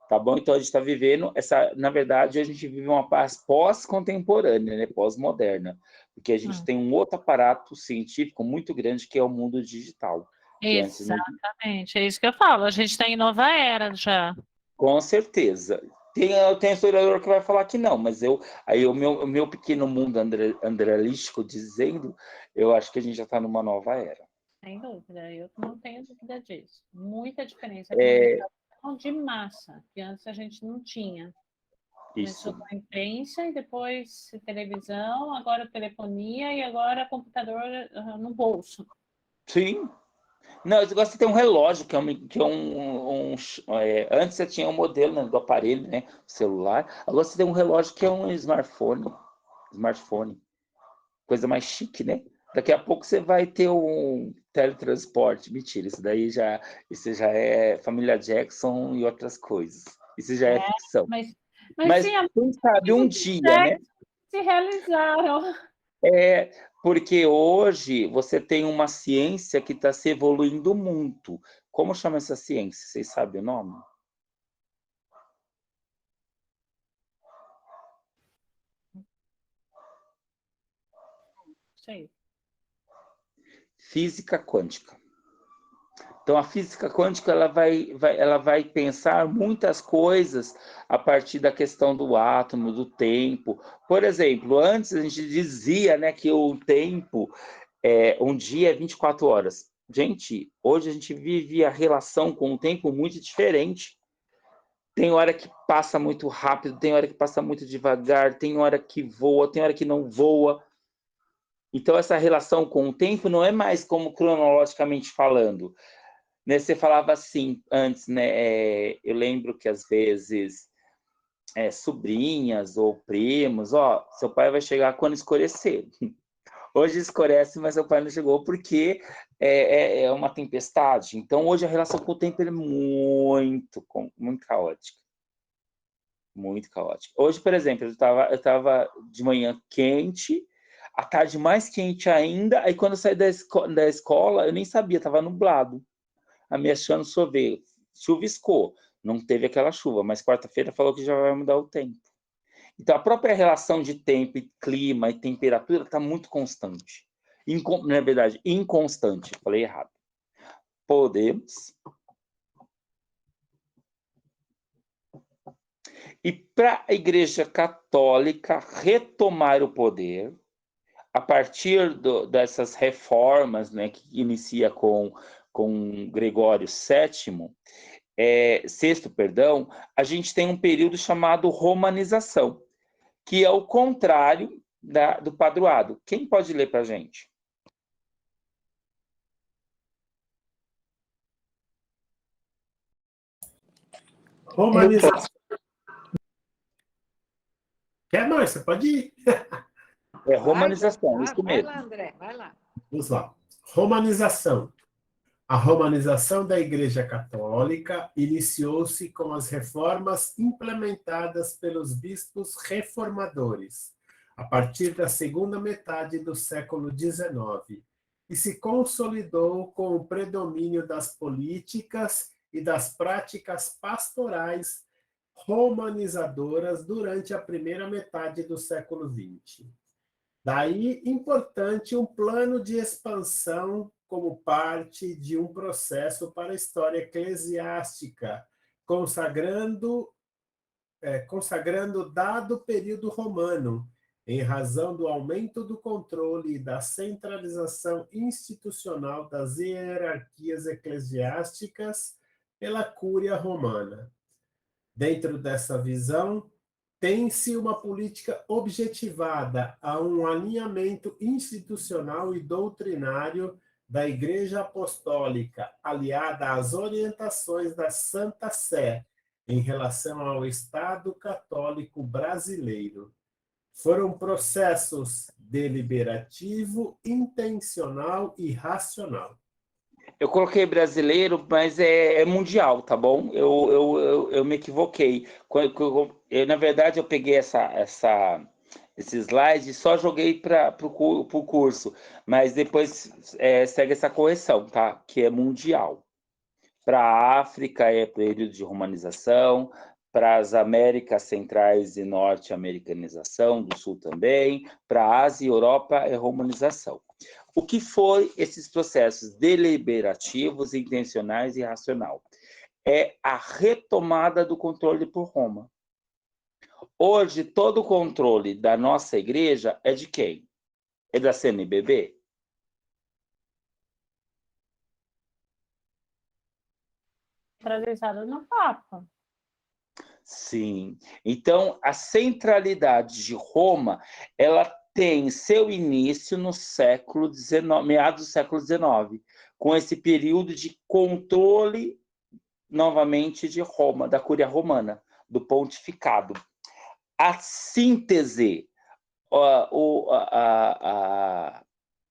Tá bom? Então, a gente está vivendo na verdade, a gente vive uma paz pós-contemporânea, né? Pós-moderna, porque a gente tem um outro aparato científico muito grande, que é o mundo digital. Exatamente, é isso que eu falo, a gente está em nova era já. Com certeza. Tem historiador que vai falar que não, mas o meu pequeno mundo andralístico dizendo, eu acho que a gente já está numa nova era. Sem dúvida, eu não tenho dúvida disso. Muita diferença. Comunicação de massa, que antes a gente não tinha. Começou com a imprensa e depois televisão, agora telefonia e agora computador no bolso. Sim. Não, eu gosto de ter um relógio, antes você tinha um modelo, né, do aparelho, né, celular. Agora você tem um relógio que é um smartphone. Coisa mais chique, né? Daqui a pouco você vai ter um teletransporte. Mentira, isso já é família Jackson e outras coisas. Isso já é ficção. Mas sim, quem sabe um dia, né? Se realizaram. Porque hoje você tem uma ciência que está se evoluindo muito. Como chama essa ciência? Vocês sabem o nome? Sei. Física quântica. Então, a física quântica ela vai pensar muitas coisas a partir da questão do átomo, do tempo. Por exemplo, antes a gente dizia, né, que o tempo, um dia é 24 horas. Gente, hoje a gente vive a relação com o tempo muito diferente. Tem hora que passa muito rápido, tem hora que passa muito devagar, tem hora que voa, tem hora que não voa. Então, essa relação com o tempo não é mais como cronologicamente falando. Né, você falava assim antes, né? Eu lembro que às vezes sobrinhas ou primos, seu pai vai chegar quando escurecer. Hoje escurece, mas seu pai não chegou porque é uma tempestade. Então, hoje a relação com o tempo é muito caótica. Muito caótica. Hoje, por exemplo, eu estava de manhã quente, à tarde mais quente ainda, aí quando eu saí da escola, eu nem sabia, estava nublado. Ameaçando chover, chuviscou, não teve aquela chuva, mas quarta-feira falou que já vai mudar o tempo. Então, a própria relação de tempo, e clima e temperatura está muito constante. Na verdade, inconstante. Falei errado. Podemos. E para a Igreja Católica retomar o poder, a partir dessas reformas, né, que inicia com Gregório VI, sexto, perdão, a gente tem um período chamado romanização, que é o contrário do padroado. Quem pode ler para a gente? Romanização. Quer, Márcia? Pode ir. Romanização, isso mesmo. Vai lá, André, vai lá. Vamos lá. Romanização. A romanização da Igreja Católica iniciou-se com as reformas implementadas pelos bispos reformadores, a partir da segunda metade do século XIX, e se consolidou com o predomínio das políticas e das práticas pastorais romanizadoras durante a primeira metade do século XX. Daí, importante um plano de expansão como parte de um processo para a história eclesiástica, consagrando dado período romano, em razão do aumento do controle e da centralização institucional das hierarquias eclesiásticas pela Cúria Romana. Dentro dessa visão, tem-se uma política objetivada a um alinhamento institucional e doutrinário da Igreja Apostólica, aliada às orientações da Santa Sé em relação ao Estado Católico Brasileiro. Foram processos deliberativo, intencional e racional. Eu coloquei brasileiro, mas é mundial, tá bom? Eu me equivoquei. Na verdade, eu peguei esse slide e só joguei para o curso, mas depois segue essa correção, tá? Que é mundial. Para a África é período de romanização, para as Américas Centrais e Norte-Americanização, do Sul também, para a Ásia e Europa é romanização. O que foi esses processos deliberativos, intencionais e racional? É a retomada do controle por Roma. Hoje, todo o controle da nossa igreja é de quem? É da CNBB? Centralizado no Papa. Sim. Então, a centralidade de Roma, ela tem seu início no século XIX, meados do século XIX, com esse período de controle, novamente, de Roma, da Cúria Romana, do pontificado. A síntese,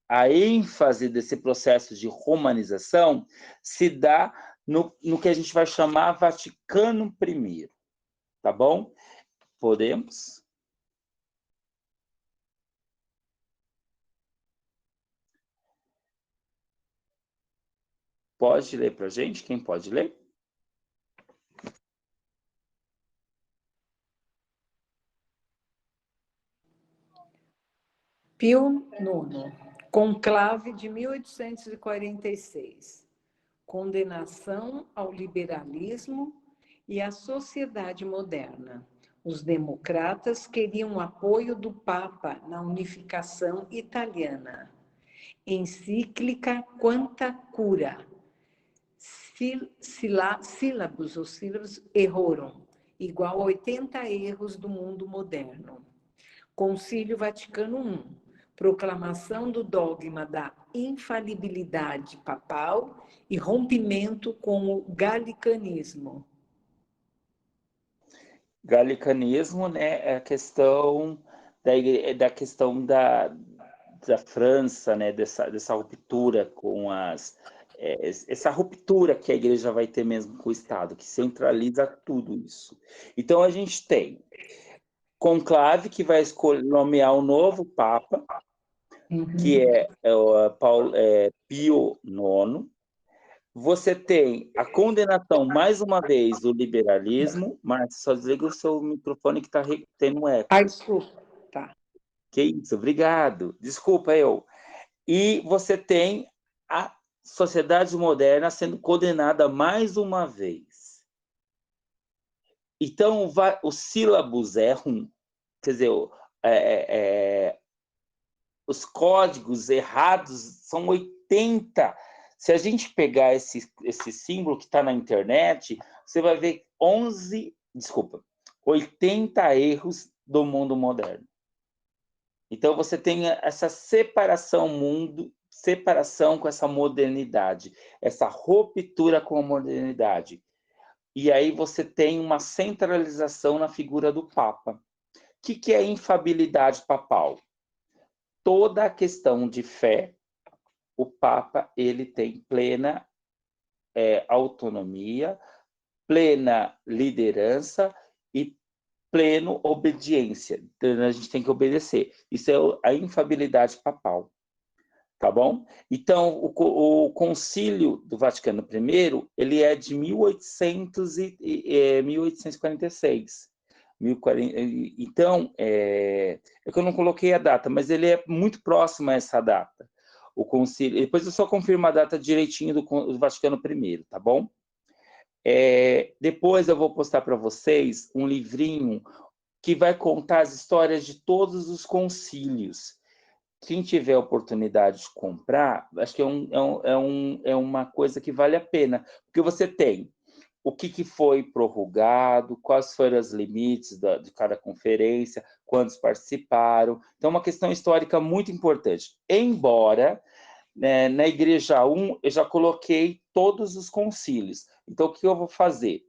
a ênfase desse processo de romanização se dá no que a gente vai chamar Vaticano I. Tá bom? Podemos? Pode ler para a gente? Quem pode ler? Pio IX, conclave de 1846. Condenação ao liberalismo e à sociedade moderna. Os democratas queriam o apoio do Papa na unificação italiana. Encíclica Quanta Cura. Sílabus ou sílabus errorum, igual a 80 erros do mundo moderno. Concílio Vaticano I. Proclamação do dogma da infalibilidade papal e rompimento com o galicanismo. Galicanismo, né, é a questão da questão da França, né, dessa ruptura com essa ruptura que a igreja vai ter mesmo com o Estado, que centraliza tudo isso. Então, a gente tem conclave, que vai nomear o novo Papa, que é Pio IX. Você tem a condenação, mais uma vez, do liberalismo. Márcia, só desliga o seu microfone que está tendo um eco. Desculpa. Tá. Que isso, obrigado. Desculpa eu. E você tem a sociedade moderna sendo condenada mais uma vez. Então, o sílabus errum, quer dizer, os códigos errados são 80. Se a gente pegar esse símbolo que está na internet, você vai ver 80 erros do mundo moderno. Então, você tem essa separação com essa modernidade, essa ruptura com a modernidade. E aí você tem uma centralização na figura do Papa. O que é a infabilidade papal? Toda a questão de fé, o Papa ele tem plena autonomia, plena liderança e plena obediência. Então, a gente tem que obedecer. Isso é a infabilidade papal. Tá bom? Então, o Concílio do Vaticano I, ele é de 1846. Então, é que eu não coloquei a data, mas ele é muito próximo a essa data. O concílio, depois eu só confirmo a data direitinho do Vaticano I, tá bom? Depois eu vou postar para vocês um livrinho que vai contar as histórias de todos os concílios. Quem tiver a oportunidade de comprar, acho que é uma coisa que vale a pena, porque você tem o que foi prorrogado, quais foram os limites de cada conferência, quantos participaram. Então, é uma questão histórica muito importante. Embora, né, na Igreja 1, eu já coloquei todos os concílios. Então, o que eu vou fazer?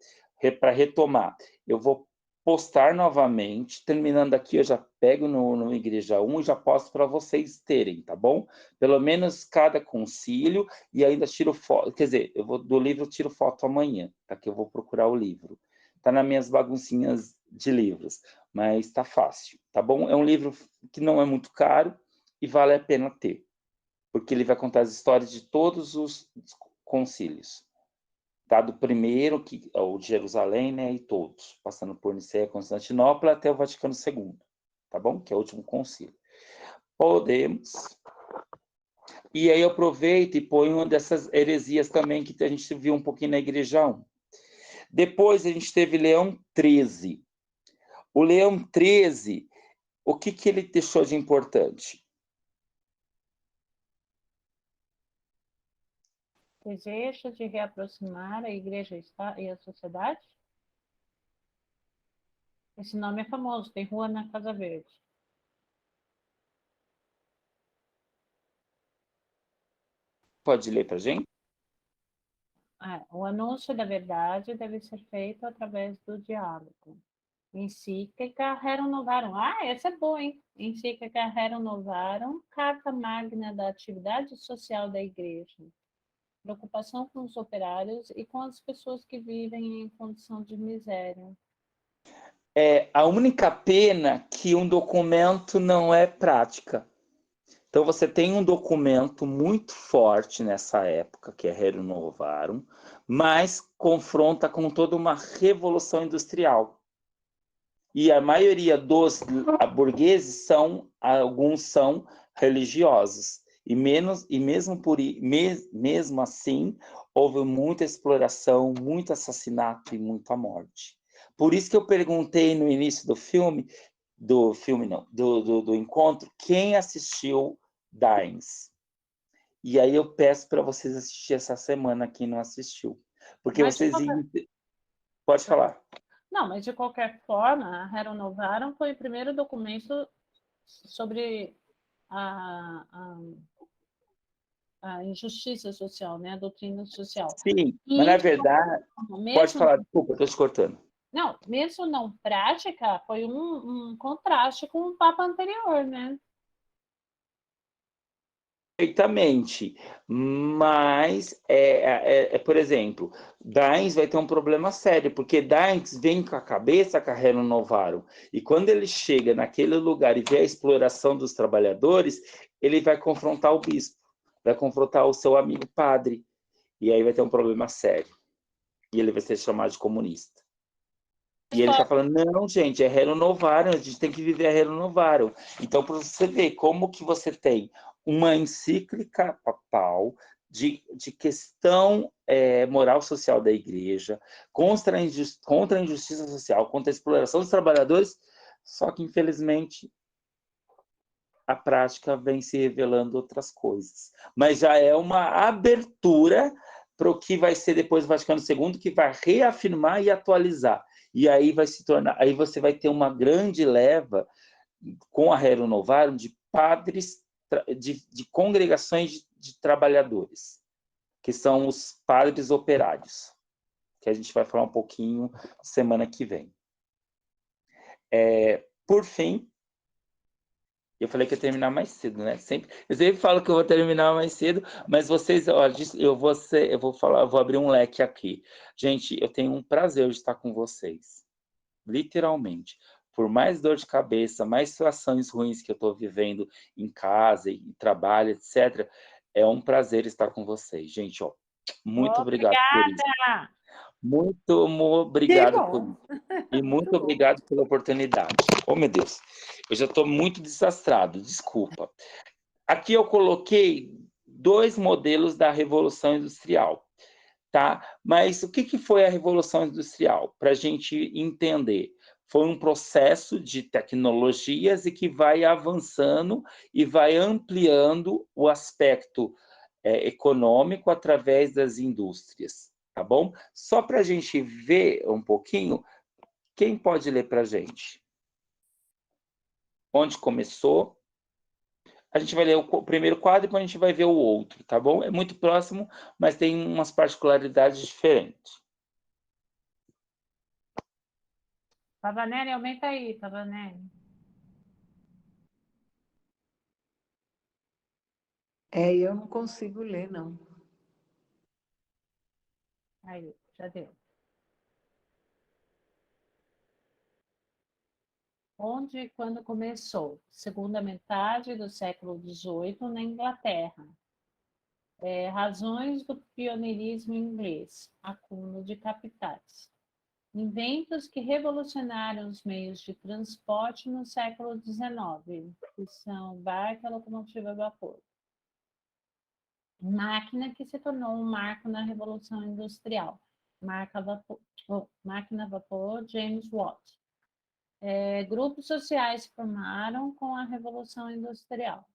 Para retomar, eu vou postar novamente, terminando aqui, eu já pego no Igreja 1 e já posto para vocês terem, tá bom? Pelo menos cada concílio, e ainda tiro foto, quer dizer, do livro eu tiro foto amanhã, tá? Que eu vou procurar o livro. Tá nas minhas baguncinhas de livros, mas tá fácil, tá bom? É um livro que não é muito caro e vale a pena ter, porque ele vai contar as histórias de todos os concílios. Tá, do primeiro, que é o de Jerusalém, né, e todos, passando por Nicéia, Constantinopla, até o Vaticano II, tá bom? Que é o último concílio. Podemos. E aí eu aproveito e ponho uma dessas heresias também, que a gente viu um pouquinho na Igreja 1. Depois a gente teve Leão XIII. O Leão XIII, o que ele deixou de importante? Desejo de reaproximar a igreja e a sociedade? Esse nome é famoso, tem rua na Casa Verde. Pode ler para a gente? O anúncio da verdade deve ser feito através do diálogo. Encíclica Rerum Novarum. Essa é boa, hein? Encíclica Rerum Novarum, Carta Magna da Atividade Social da Igreja. Preocupação com os operários e com as pessoas que vivem em condição de miséria. A única pena que um documento não é prática. Então, você tem um documento muito forte nessa época, que é Rerum Novarum, mas confronta com toda uma revolução industrial. E a maioria dos burgueses alguns são religiosos. E mesmo assim, houve muita exploração, muito assassinato e muita morte. Por isso que eu perguntei no início do encontro, quem assistiu Dines? E aí eu peço para vocês assistir essa semana, quem não assistiu. Porque Pode falar. Não, mas de qualquer forma, a Rerum Novarum foi o primeiro documento sobre a injustiça social, né? A doutrina social. Sim, mas na verdade... Pode falar, desculpa, estou te cortando. Não, mesmo não prática, foi um contraste com o Papa anterior, né? Perfeitamente, mas, por exemplo, Dines vai ter um problema sério, porque Dines vem com a cabeça com a Rerum Novarum, e quando ele chega naquele lugar e vê a exploração dos trabalhadores, ele vai confrontar o bispo, vai confrontar o seu amigo padre, e aí vai ter um problema sério, e ele vai ser chamado de comunista. E ele está falando, não, gente, é Rerum Novarum, a gente tem que viver a Rerum Novarum. Então, para você ver como que você tem uma encíclica papal de questão moral social da igreja, contra a injustiça social, contra a exploração dos trabalhadores, só que, infelizmente, a prática vem se revelando outras coisas. Mas já é uma abertura para o que vai ser depois do Vaticano II, que vai reafirmar e atualizar. E aí vai se tornar, aí você vai ter uma grande leva com a Rerum Novarum de padres, de congregações de trabalhadores, que são os padres operários, que a gente vai falar um pouquinho semana que vem. Por fim, eu falei que ia terminar mais cedo, né? Eu sempre falo que eu vou terminar mais cedo, mas vocês, ó, eu vou abrir um leque aqui. Gente, eu tenho um prazer de estar com vocês, literalmente. Por mais dor de cabeça, mais situações ruins que eu estou vivendo em casa e trabalho, etc., é um prazer estar com vocês. Gente, ó, muito obrigado por isso. Muito obrigado por isso. E muito obrigado pela oportunidade. Oh, meu Deus, eu já estou muito desastrado, desculpa. Aqui eu coloquei 2 modelos da Revolução Industrial, tá? Mas o que foi a Revolução Industrial? Para a gente entender. foi um processo de tecnologias e que vai avançando e vai ampliando o aspecto econômico através das indústrias, tá bom? Só para a gente ver um pouquinho, quem pode ler para a gente? Onde começou? A gente vai ler o primeiro quadro e depois a gente vai ver o outro, tá bom? É muito próximo, mas tem umas particularidades diferentes. Pavanelli, aumenta aí, Pavanelli. Eu não consigo ler, não. Aí, já deu. Onde e quando começou? Segunda metade do século XVIII, na Inglaterra. Razões do pioneirismo inglês, acúmulo de capitais. Inventos que revolucionaram os meios de transporte no século XIX, que são barca, locomotiva a vapor. Máquina que se tornou um marco na Revolução Industrial. Máquina a vapor, James Watt. Grupos sociais se formaram com a Revolução Industrial.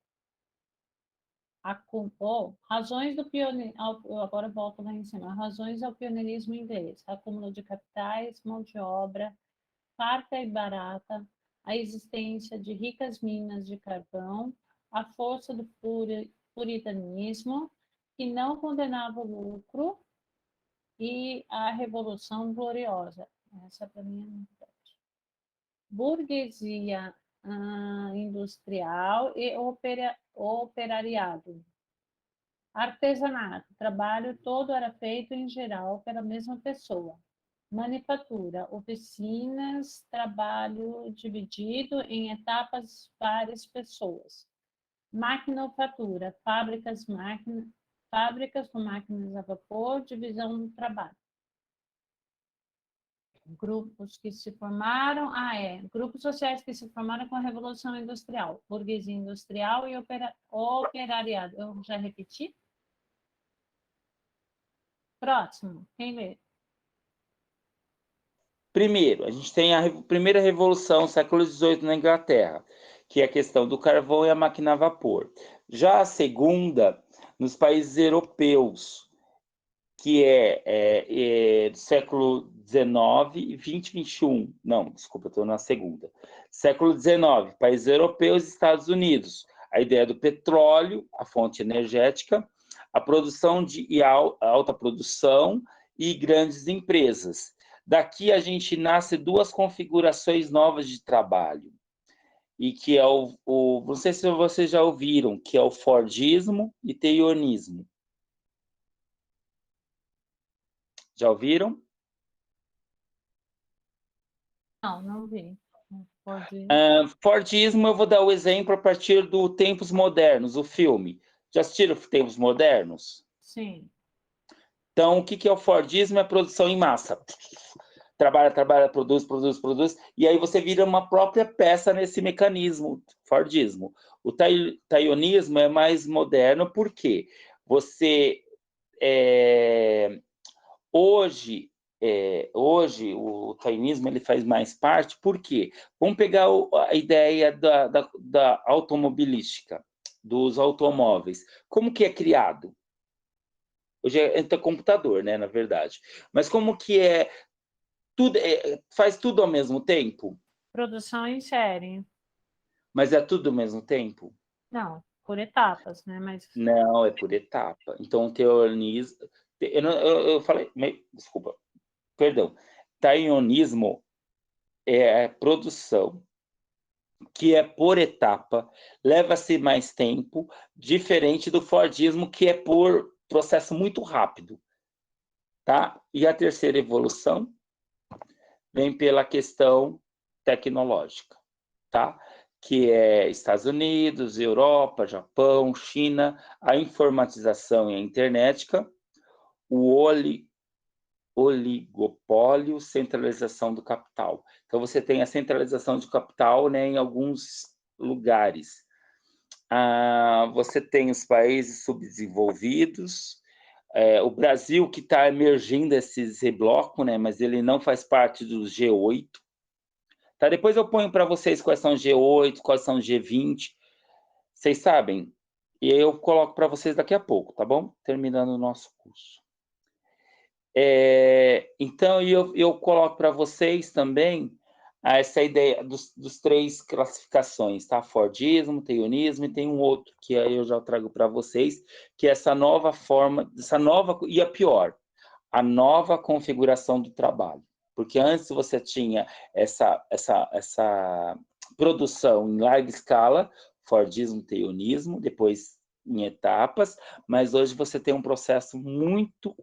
Razões do pioneirismo, agora volto lá em cima, razões ao pioneirismo inglês, acúmulo de capitais, mão de obra, farta e barata, a existência de ricas minas de carvão, a força do puritanismo, que não condenava o lucro, e a Revolução Gloriosa. Essa para mim é novidade. Burguesia industrial e operariado. Artesanato, trabalho todo era feito em geral pela mesma pessoa. Manufatura, oficinas, trabalho dividido em etapas várias pessoas. Maquinofatura, fábricas com máquinas a vapor, divisão do trabalho. Grupos que se formaram, grupos sociais que se formaram com a Revolução Industrial, burguesia industrial e operariado. Eu já repeti? Próximo, quem lê? Primeiro, a gente tem a primeira revolução, século XVIII, na Inglaterra, que é a questão do carvão e a máquina a vapor. Já a segunda, nos países europeus, que é do século XIX, 20, 21. Não, desculpa, estou na segunda. Século XIX, países europeus e Estados Unidos. A ideia do petróleo, a fonte energética, a produção e a alta produção e grandes empresas. Daqui a gente nasce duas configurações novas de trabalho, e que é não sei se vocês já ouviram, que é o Fordismo e Taylorismo. Já ouviram? Não vi. Fordismo, eu vou dar o exemplo a partir do Tempos Modernos, o filme. Já assistiram Tempos Modernos? Sim. Então, o que é o Fordismo? É a produção em massa. Trabalha, produz, e aí você vira uma própria peça nesse mecanismo, Fordismo. O Taylorismo é mais moderno, porque você... Hoje, o taylorismo ele faz mais parte, por quê? Vamos pegar a ideia da automobilística, dos automóveis. Como que é criado? Hoje é computador, né, na verdade. Mas como que faz tudo ao mesmo tempo? Produção em série. Mas é tudo ao mesmo tempo? Não, por etapas, né? Mas... Não, é por etapa. Então, o taylorismo... Eu falei... Desculpa. Perdão. Taylorismo é a produção que é por etapa, leva-se mais tempo, diferente do Fordismo, que é por processo muito rápido. Tá? E a terceira evolução vem pela questão tecnológica, tá? Que é Estados Unidos, Europa, Japão, China, a informatização e a internética, o oligopólio, centralização do capital. Então, você tem a centralização de capital, né, em alguns lugares. Você tem os países subdesenvolvidos, o Brasil que está emergindo esse bloco, né, mas ele não faz parte do G8, Tá? Depois eu ponho para vocês quais são G8, quais são G20. Vocês sabem? E aí eu coloco para vocês daqui a pouco, tá bom? Terminando o nosso curso. Então, eu coloco para vocês também essa ideia dos 3 classificações, tá? Fordismo, Tayliorismo, e tem um outro que aí eu já trago para vocês, que é essa nova forma, e a pior, a nova configuração do trabalho. Porque antes você tinha essa produção em larga escala, Fordismo, Tayliorismo, depois em etapas, mas hoje você tem um processo muito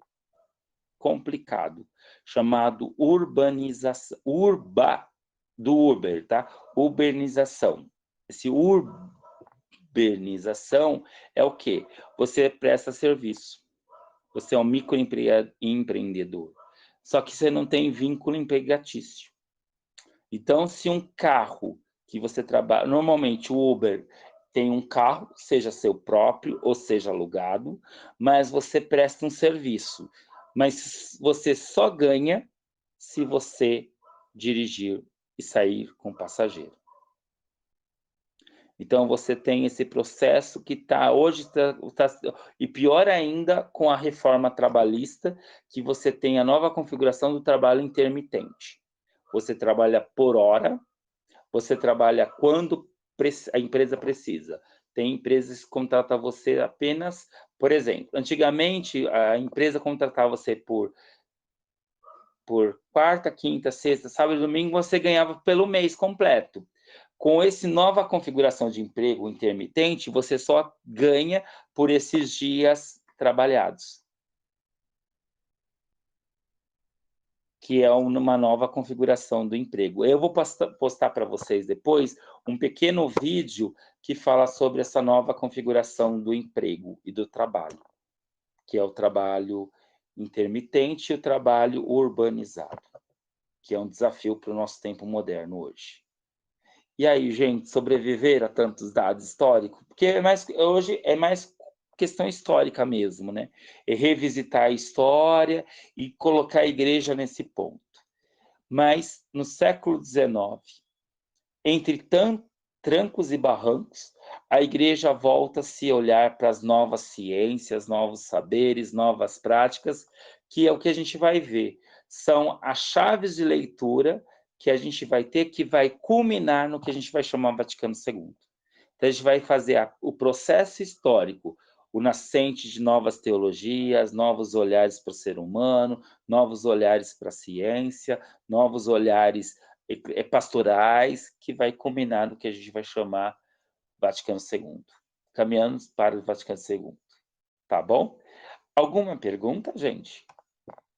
complicado, chamado urbanização, do Uber, tá? Urbanização. Esse urbanização é o quê? Você presta serviço. Você é um microempreendedor. Só que você não tem vínculo empregatício. Então, se um carro que você trabalha... Normalmente, o Uber tem um carro, seja seu próprio ou seja alugado, mas você presta um serviço. Mas você só ganha se você dirigir e sair com o passageiro. Então, você tem esse processo que hoje e pior ainda com a reforma trabalhista, que você tem a nova configuração do trabalho intermitente. Você trabalha por hora, você trabalha quando a empresa precisa. Tem empresas que contratam você apenas, por exemplo, antigamente a empresa contratava você por quarta, quinta, sexta, sábado e domingo, você ganhava pelo mês completo. Com essa nova configuração de emprego intermitente, você só ganha por esses dias trabalhados. Que é uma nova configuração do emprego. Eu vou postar para vocês depois um pequeno vídeo que fala sobre essa nova configuração do emprego e do trabalho, que é o trabalho intermitente e o trabalho urbanizado, que é um desafio para o nosso tempo moderno hoje. E aí, gente, sobreviver a tantos dados históricos? Porque hoje é mais questão histórica mesmo, né? É revisitar a história e colocar a igreja nesse ponto. Mas, no século XIX, entre trancos e barrancos, a igreja volta a se olhar para as novas ciências, novos saberes, novas práticas, que é o que a gente vai ver. São as chaves de leitura que a gente vai ter, que vai culminar no que a gente vai chamar Vaticano II. Então, a gente vai fazer o processo histórico, o nascente de novas teologias, novos olhares para o ser humano, novos olhares para a ciência, novos olhares pastorais, que vai culminar no que a gente vai chamar Vaticano II. Caminhando para o Vaticano II. Tá bom? Alguma pergunta, gente?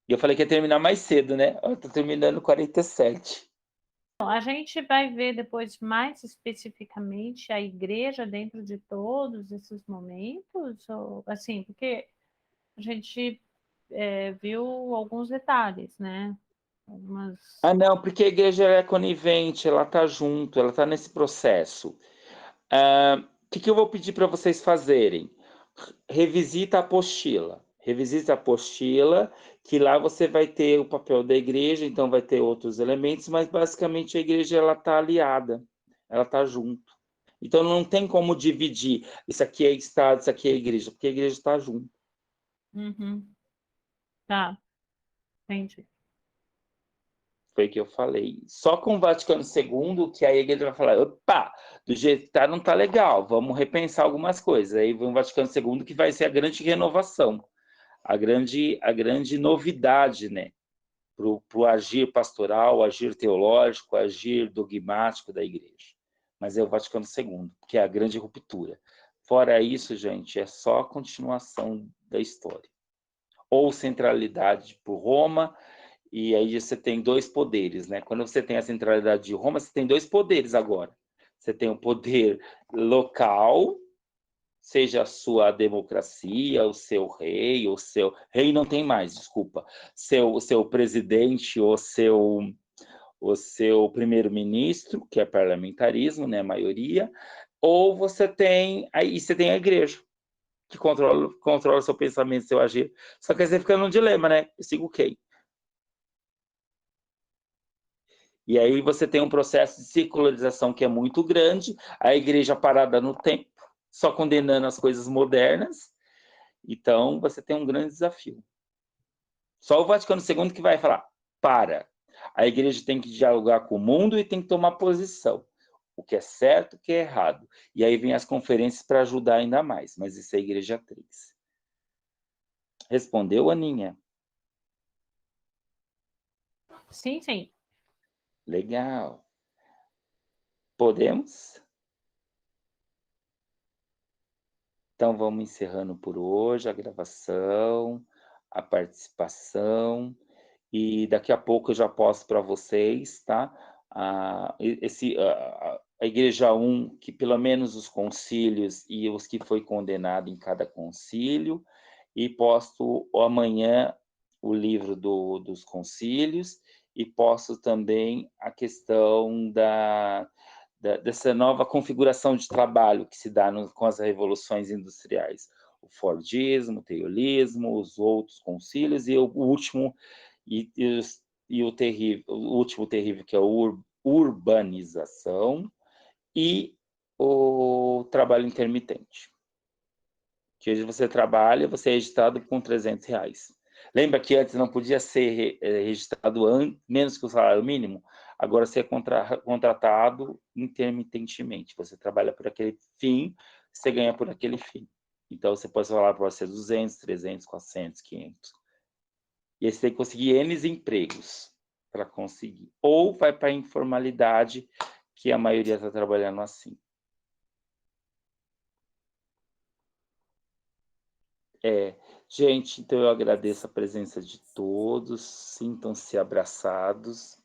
Eu falei que ia terminar mais cedo, né? Eu estou terminando 47. A gente vai ver depois mais especificamente a igreja dentro de todos esses momentos, ou, assim, porque a gente viu alguns detalhes, né? Não, porque a igreja é conivente, ela está junto, ela está nesse processo. O que eu vou pedir para vocês fazerem? Revisita a apostila. Revisita a apostila, que lá você vai ter o papel da igreja, então vai ter outros elementos, mas basicamente a igreja ela está aliada, ela está junto. Então não tem como dividir, isso aqui é Estado, isso aqui é igreja, porque a igreja está junto. Uhum. Tá, entendi. Foi o que eu falei. Só com o Vaticano II que a igreja vai falar, opa, do jeito que está não está legal, vamos repensar algumas coisas. Aí vem o Vaticano II que vai ser a grande renovação. A grande novidade, né, para o agir pastoral, o agir teológico, o agir dogmático da igreja. Mas é o Vaticano II, que é a grande ruptura. Fora isso, gente, é só a continuação da história. Ou centralidade por Roma, e aí você tem 2 poderes, né? Quando você tem a centralidade de Roma, você tem 2 poderes agora. Você tem o poder local, seja a sua democracia, o seu rei, o seu... Rei não tem mais, desculpa. O seu presidente, o seu primeiro-ministro, que é parlamentarismo, né, a maioria, ou você tem a igreja, que controla o seu pensamento, seu agir. Só que aí você fica num dilema, né? Eu sigo quem? E aí você tem um processo de secularização que é muito grande, a igreja parada no tempo, só condenando as coisas modernas. Então, você tem um grande desafio. Só o Vaticano II que vai falar, para. A igreja tem que dialogar com o mundo e tem que tomar posição. O que é certo, o que é errado. E aí vem as conferências para ajudar ainda mais, mas isso é a Igreja 3. Respondeu, Aninha? Sim, sim. Legal. Podemos? Então, vamos encerrando por hoje a gravação, a participação, e daqui a pouco eu já posto para vocês, tá? A Igreja 1, que pelo menos os concílios e os que foi condenado em cada concílio, e posto amanhã o livro dos concílios, e posto também a questão dessa nova configuração de trabalho que se dá com as revoluções industriais. O Fordismo, o Taylorismo, os outros concílios, e o último, o último terrível, que é a urbanização, e o trabalho intermitente. Que hoje você trabalha, você é registrado com R$300. Lembra que antes não podia ser registrado menos que o salário mínimo? Agora você é contratado intermitentemente. Você trabalha por aquele fim, você ganha por aquele fim. Então, você pode falar para você 200, 300, 400, 500. E aí você tem que conseguir N empregos para conseguir. Ou vai para a informalidade, que a maioria está trabalhando assim. Gente, então eu agradeço a presença de todos, sintam-se abraçados,